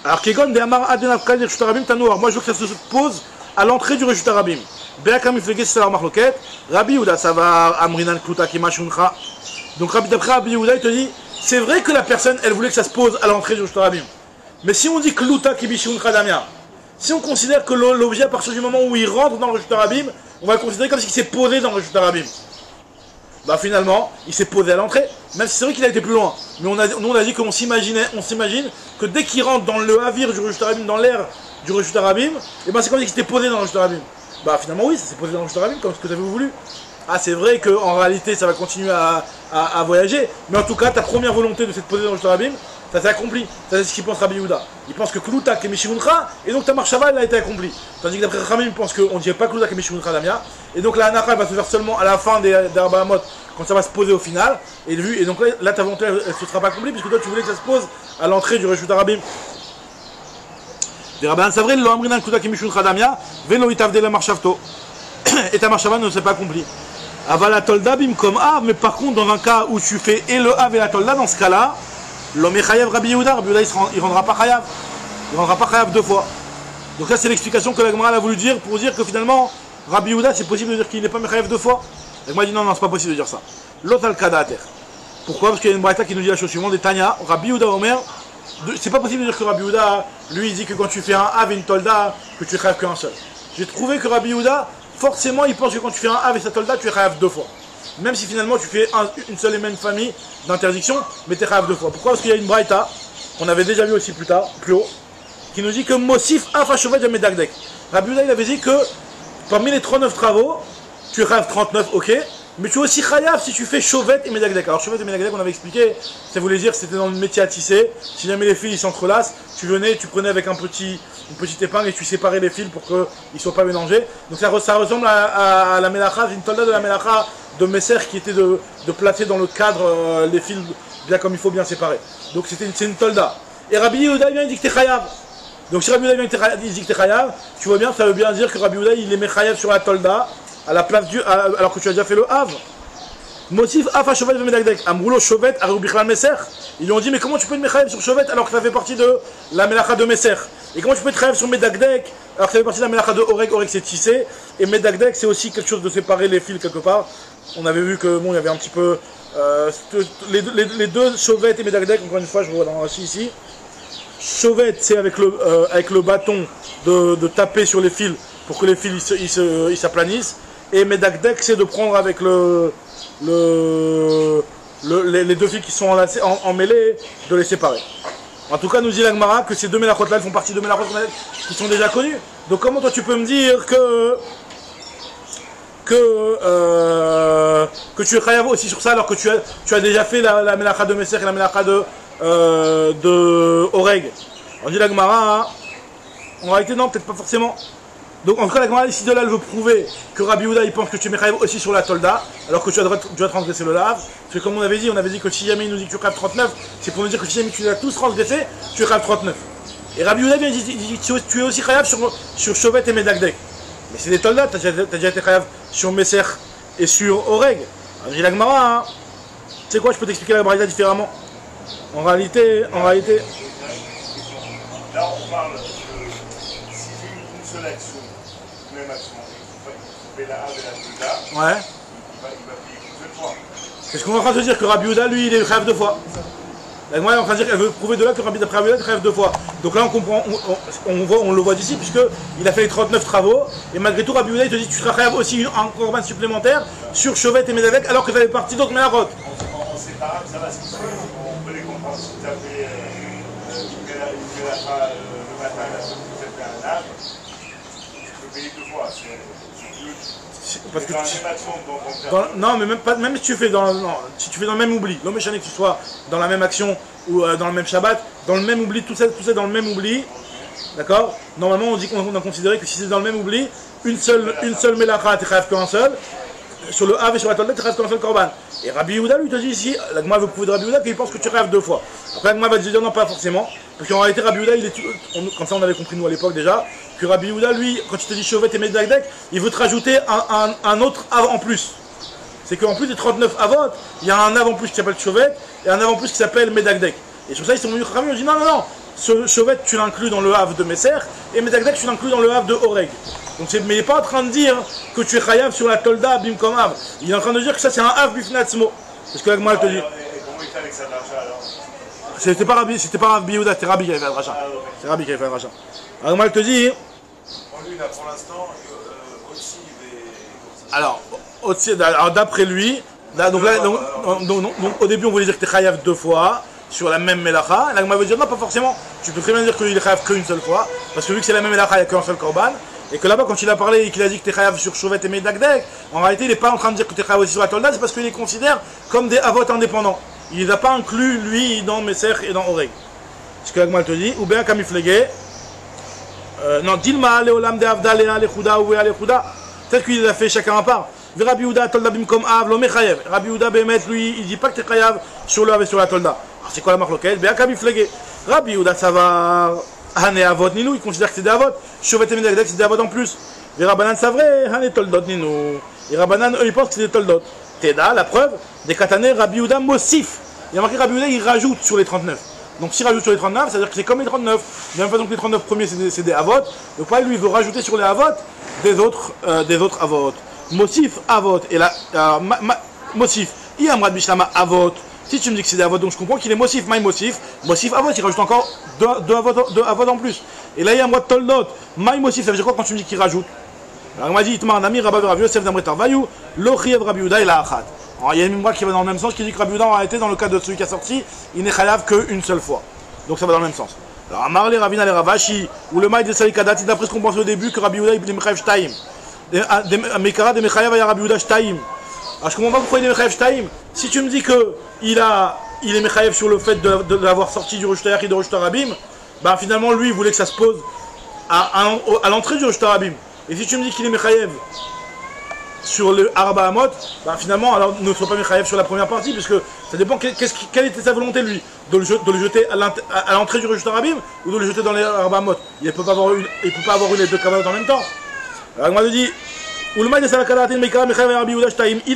Alors, Kegon de Amar Adenafkal Rishta Rabim Tanouar, moi je veux que ça se pose à l'entrée du Rishta Rabim. Rabbi Yehuda, ça va Amrinan Kluta Kimashuncha. Donc d'après Rabbi Yehuda, il te dit, c'est vrai que la personne, elle voulait que ça se pose à l'entrée du Rishta Rabim. Mais si on dit Kluta Kimashuncha Damia, si on considère que l'objet, à partir du moment où il rentre dans le Rishta Rabim, on va le considérer comme s'il s'est posé dans le Rishta Rabim. Bah finalement, il s'est posé à l'entrée, même si c'est vrai qu'il a été plus loin. Mais nous on a dit qu'on s'imagine que dès qu'il rentre dans le havir du Rishta Rabim, dans l'air du Rishta Rabim, et ben c'est comme s'il s'était posé dans le Rishta Rabim. Bah finalement oui, ça s'est posé dans le Rishta Rabim comme ce que tu avais voulu. Ah c'est vrai qu'en réalité ça va continuer à voyager, mais en tout cas ta première volonté de s'être posé dans le Rishta Rabim, ça s'est accompli. Ça c'est ce qu'il pense Rabbi Yehuda. Il pense que Kluta Kemishuncha, et donc ta marche Shava elle a été accomplie. Tandis que d'après Chachamim il pense qu'on ne dirait pas Kluta Kemishuncha Damia, et donc la Hanacha va se faire seulement à la fin des Arba Amot, quand ça va se poser au final, et donc là ta volonté elle ne se sera pas accomplie, puisque toi tu voulais que ça se pose à l'entrée du Rishta Rabim. Des Rabbanan Savril, lo amrinan Kluta Kemishuncha Damia, velo itavde la marchavto. Et ta marche Shava ne s'est pas accomplie. Avala tolda bim comme Av, mais par contre, dans un cas où tu fais et le Av et la tolda, dans ce cas-là, l'homme est chayav Rabbi Yehuda. Rabbi Yehuda, il rendra pas chayav. Il rendra pas chayav deux fois. Donc ça, c'est l'explication que la Gemara a voulu dire pour dire que finalement, Rabbi Yehuda, c'est possible de dire qu'il n'est pas chayav deux fois. La Gemara dit non, non, c'est pas possible de dire ça. L'autre al-kada à terre. Pourquoi? Parce qu'il y a une braïta qui nous dit la chose suivante, des Tanya, Rabbi Yehuda Omer, c'est pas possible de dire que Rabbi Yehuda, lui, il dit que quand tu fais un Av et une tolda, que tu es chayav qu'un seul. J'ai trouvé que Rabbi Yehuda, forcément, il pense que quand tu fais un Av et sa tolda, tu es chayav deux fois. Même si finalement tu fais une seule et même famille d'interdiction, mais tu es chayav deux fois. Pourquoi? Parce qu'il y a une braïta, qu'on avait déjà vu aussi plus haut, qui nous dit que Mosif Afa Shovet Jamé Dagdek. Rabbi Yehuda, il avait dit que parmi les 39 travaux, tu es chayav 39, ok, mais tu es aussi chayav si tu fais Shovet et Medagdek. Alors Shovet et Medagdek, on avait expliqué, ça voulait dire que c'était dans le métier à tisser. Si jamais les fils s'entrelacent, tu prenais avec une petite épingle et tu séparais les fils pour qu'ils ne soient pas mélangés. Donc ça ressemble à la melacha, une tolda de la melacha de Messer qui était de placer dans le cadre les fils bien comme il faut, bien séparés. Donc c'est une tolda. Et Rabbi Yehuda vient, il dit que tu es chayav. Donc si Rabbi Yehuda vient, il dit que tu es chayav, tu vois bien, ça veut bien dire que Rabbi Yehuda, il est chayav sur la tolda, à la place alors que tu as déjà fait le Hav. Motif Afa Shovet Medagdek. Amroulo Shovet Arou Bichlal Messer. Ils lui ont dit mais comment tu peux être Mechayev sur Shovet alors que ça fait partie de la Melacha de Messer? Et comment tu peux être Chayev sur Medagdek alors que ça fait partie de la Melacha de Oreg? Oreg c'est tissé. Et Medagdek c'est aussi quelque chose de séparer les fils quelque part. On avait vu que bon il y avait un petit peu les deux Shovet et Medagdek. Encore une fois je vous vois dans le ici. Shovet c'est avec le bâton de taper sur les fils pour que les fils ils s'aplanissent. Et Medagdek c'est de prendre avec les deux fils qui sont emmêlés, de les séparer. En tout cas, nous dit la Gemara que ces deux mélachot là, elles font partie de mélachot qui sont déjà connus. Donc comment toi tu peux me dire que tu es chayav aussi sur ça alors que tu as déjà fait la mélacha de Messer et la mélacha de Oreg? On dit la Gemara, hein, en réalité non, peut-être pas forcément. Donc en tout cas la Gemara ici de là elle veut prouver que Rabbi Yehuda il pense que tu es mechayev aussi sur la tolda alors que tu dois transgresser le lav. Parce que comme on avait dit que si jamais il nous dit que tu es chayav 39, c'est pour nous dire que si jamais tu l'as tous transgressé, tu es chayav 39. Et Rabbi Yehuda vient dit tu es aussi chayav sur Shovet et Medagdek. Mais c'est des tolda, tu as déjà été chayav sur Messer et sur Oreg. Alors j'ai la Gemara, hein. Tu sais quoi, je peux t'expliquer la braïta différemment. En réalité. Là on parle de si j'ai une seule action. Même action, il fait la Hav et la tolda, ouais. il va payer une seule fois. C'est ce qu'on est en train de dire que Rabbi Yehuda lui il est chayav deux fois. La Gemara est en train de dire qu'elle veut prouver de là que Rabbi Yehuda est chayav deux fois. Donc là on comprend, on le voit d'ici puisque il a fait les 39 travaux et malgré tout Rabbi Yehuda il te dit que tu seras chayav aussi un korban supplémentaire sur Shovet et Medagdek alors que tu avais partie d'autres mélachot. En séparable ça va se passer, on peut les comprendre. Si tu as fait une mélacha le matin, la semaine, tu as fait un Hav, payer deux fois, parce que non, mais même si tu fais dans le même oubli, l'homme échané que tu sois dans la même action ou dans le même Shabbat, dans le même oubli, tout ça dans le même oubli, d'accord? Normalement on dit qu'on a considéré que si c'est dans le même oubli, une seule mélacha, tu ne rêves qu'un seul, sur le Hav et sur la tolda, tu rêves qu'un seul korban. Et Rabbi Yehuda lui te dit ici, la Gemara veut prouver de Rabbi Yehuda qu'il pense que tu rêves deux fois. Après la Gemara va te dire non, pas forcément, parce qu'en réalité Rabbi Yehuda, comme ça on avait compris nous à l'époque déjà, que Rabbi Yehuda lui, quand il te dit Shovet et Medagdek, il veut te rajouter un autre Av en plus. C'est qu'en plus des 39 Avot, il y a un Av en plus qui s'appelle Shovet et un Av en plus qui s'appelle Medagdek. Et sur ça ils sont venus Chachamim, ils ont dit non, ce Shovet tu l'inclus dans le Hav de Messer et Medagdek tu l'inclus dans le Hav de Oreg. Donc mais il n'est pas en train de dire que tu es chayav sur la tolda bim comme Hav. Il est en train de dire que ça c'est un Hav bifnatzmo. C'est ce que la Gemara te dit. Et comment il fait avec sa dracha alors? C'était pas Rabbi Yehuda, c'était Rabbi qui avait fait le rachat. C'est Rabbi qui avait fait le rachat. Alors Gemara te dit. Lui, il a pour l'instant aussi des. Alors d'après lui, donc au début on voulait dire que tu es chayav deux fois sur la même melacha. La Gemara veut dire non, pas forcément. Tu peux très bien dire qu'il est chayav qu'une seule fois, parce que vu que c'est la même melacha, il n'y a qu'un seul korban. Et que là-bas, quand il a parlé et qu'il a dit que tu es chayav sur Shovet et Medagdek, en réalité, il n'est pas en train de dire que tu es chayav aussi sur la tolda, c'est parce qu'il les considère comme des avot indépendants. Il ne les a pas inclus, lui, dans Messer et dans Oreg. Ce que la Gemara te dit, ou bien kamiflegé. Non, Dilma, Léolam de Avda, Léa, Lechuda, ou Lechuda. Peut-être qu'il les a fait chacun à part. Rabbi Yehuda, tolda bim comme Av, l'homme est chayav. Rabbi Yehuda, Bémet, lui, il ne dit pas que tu es chayav sur le Av et sur la tolda. Alors c'est quoi la marloquette? Bien kamiflegé. Rabbi Yehuda, ça va. Hané avot ninou, il considère que c'est des avot. Shovet et Medagdek, c'est des avot en plus. Les Rabbanan, c'est vrai, Hané toldot ninou. Et Rabbanan, eux, ils pensent que c'est des Toldot. Teda, la preuve, des Katané, Rabbi Yehuda Mosif. Il y a marqué Rabbi Yehuda, il rajoute sur les 39. Donc s'il rajoute sur les 39, ça veut dire que c'est comme les 39. De la même façon que les 39 premiers, c'est des Avot. Le poil, lui, il veut rajouter sur les Avot des autres Avot. Mosif, Avot. Et là, Mosif, Yamrad Bishlama, Avot. Si tu me dis que c'est des Avot, donc je comprends qu'il est Mosif, Maï Mosif. Mosif, Avot, il rajoute encore deux Avot en plus. Et là, il y a Yamrad Toldot, Maï Mosif, ça veut dire quoi quand tu me dis qu'il rajoute? Alors, on m'a dit, Itmar Nami, Rabbi Rav Yosef Damretar Vayou, Lochiev Rabbi Yehuda et la Achat. Alors, il y a une mimra qui va dans le même sens, qui dit que Rabbi Yehuda a été dans le cas de celui qui a sorti, il n'est chayav qu'une seule fois. Donc ça va dans le même sens. Alors, Amar les Ravina les Ravashi, ou le Maï de Salikadati, d'après ce qu'on pensait au début, que Rabbi Yehuda il est Mechayev Shtaim. Mekara de Mechayev et Rabbi Yehuda Shtaim. Alors je comprends pas pourquoi il est Mechayev Shtaim. Si tu me dis que il est Mechayev sur le fait de l'avoir sorti du Rosh Tayach et de Rosh Tarabim, bah finalement lui il voulait que ça se pose à l'entrée du Rosh Tarabim. Et si tu me dis qu'il est Mechayev sur le Arba Amot, bah finalement, alors ne sois pas Mechayev sur la première partie, puisque ça dépend quelle était sa volonté lui, de le jeter à l'entrée du Rosh Tarabim ou de le jeter dans les Arba Amot. Il ne peut pas avoir eu les deux kabalot en même temps. Alors moi je dis, il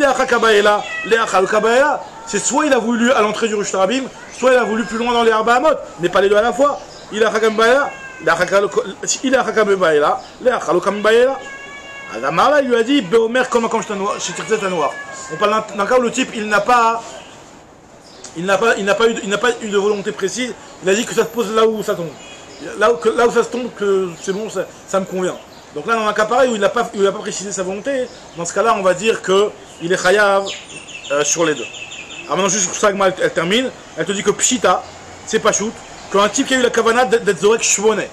est à Kabaela, le Kabaela, c'est soit il a voulu à l'entrée du Rosh Tarabim, soit il a voulu plus loin dans les Arba Amot, mais pas les deux à la fois. Il est à Kabaela. Il est à Kabaela, le Kabaela. Agamara il lui a dit Beomer comme chez Tirtzet Noir. On parle d'un cas où le type il n'a pas eu de volonté précise. Il a dit que ça se pose là où ça tombe. Là où ça se tombe, que c'est bon, ça me convient. Donc là dans un cas pareil où il n'a pas précisé sa volonté, dans ce cas-là on va dire qu'il est chayav sur les deux. Alors maintenant juste pour ça elle termine, elle te dit que Pshita, c'est pas shoot, qu'un type qui a eu la kavana d'être Zorek Shvone,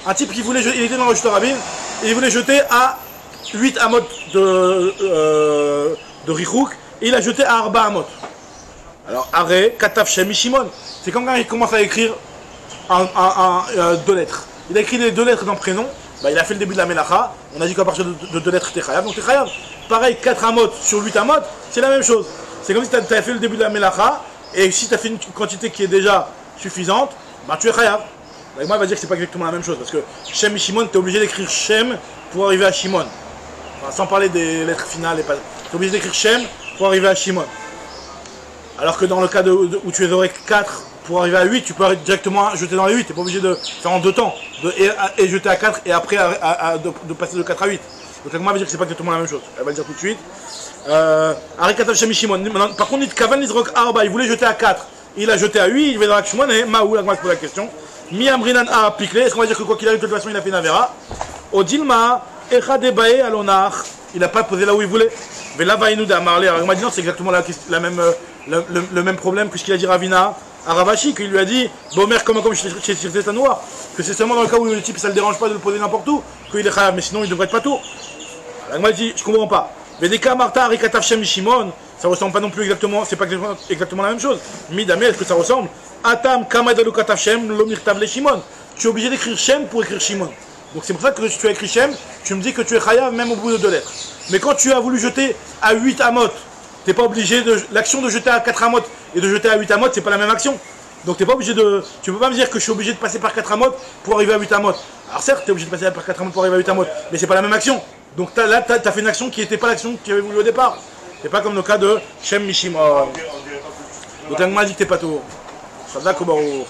un type qui voulait, il était dans le Rosh Tarabim et il voulait jeter à 8 amot de Richouk et il a jeté à Arba amot. Alors, Are, Kataf, Shem, Shimon. C'est comme quand il commence à écrire deux lettres. Il a écrit les deux lettres d'un prénom, bah, il a fait le début de la Melacha. On a dit qu'à partir de deux lettres, t'es chayav. Donc t'es chayav. Pareil, 4 amot sur 8 amot, c'est la même chose. C'est comme si tu avais fait le début de la Melacha et si tu as fait une quantité qui est déjà suffisante, bah, tu es chayav. Bah, moi, il va dire que c'est pas exactement la même chose parce que Shem et Shimon, tu es obligé d'écrire Shem pour arriver à Shimon. Sans parler des lettres finales, tu es obligé d'écrire Shem pour arriver à Shimon. Alors que dans le cas où tu es Zorek 4 pour arriver à 8, tu peux directement jeter dans les 8. Tu n'es pas obligé de faire en deux temps, et jeter à 4 et après de passer de 4 à 8. Donc la Gemara va dire que c'est pas exactement la même chose. Elle va le dire tout de suite. Arikatav Shem Shimon. Par contre, Kavan Nizrok Arba, il voulait jeter à 4. Il a jeté à 8, il va dans Shimon et Maou, la Gemara se pose la question. Mi Amrinan A Pikle, est-ce qu'on va dire que quoi qu'il arrive, de toute façon, il a fait une Avera? Odilma. Il n'a pas posé là où il voulait. Mais là, il nous a marlé. Alors, il m'a dit non, c'est exactement le même problème que ce qu'il a dit Ravina à Ravashi, qu'il lui a dit Bomer comme chez Tirtzet Noir, que c'est seulement dans le cas où le type ça ne le dérange pas de le poser n'importe où, qu'il est chayav, mais sinon il devrait être pas tout. Alors, il m'a dit je comprends pas. Mais des cas Martha, Arikatav Shem Shimon, ça ressemble pas non plus exactement, c'est pas exactement la même chose. Midamé, est-ce que ça ressemble? Atam Kamadalu Katav Shem, Lomirtav le Shimon. Tu es obligé d'écrire Shem pour écrire Shimon. Donc c'est pour ça que si tu as écrit Shem, tu me dis que tu es chayav même au bout de 2 lettres. Mais quand tu as voulu jeter à 8 amot, tu n'es pas obligé de. L'action de jeter à 4 amot et de jeter à 8 amot, c'est pas la même action. Donc t'es pas obligé de. Tu peux pas me dire que je suis obligé de passer par 4 amot pour arriver à 8 amot. Alors certes, tu es obligé de passer par 4 amot pour arriver à 8 amot, mais c'est pas la même action. Donc là, tu as fait une action qui n'était pas l'action que tu avais voulu au départ. C'est pas comme le cas de Shem Mishimon. Donc elle m'a dit que t'es pas tout. Ça va, Kobarou.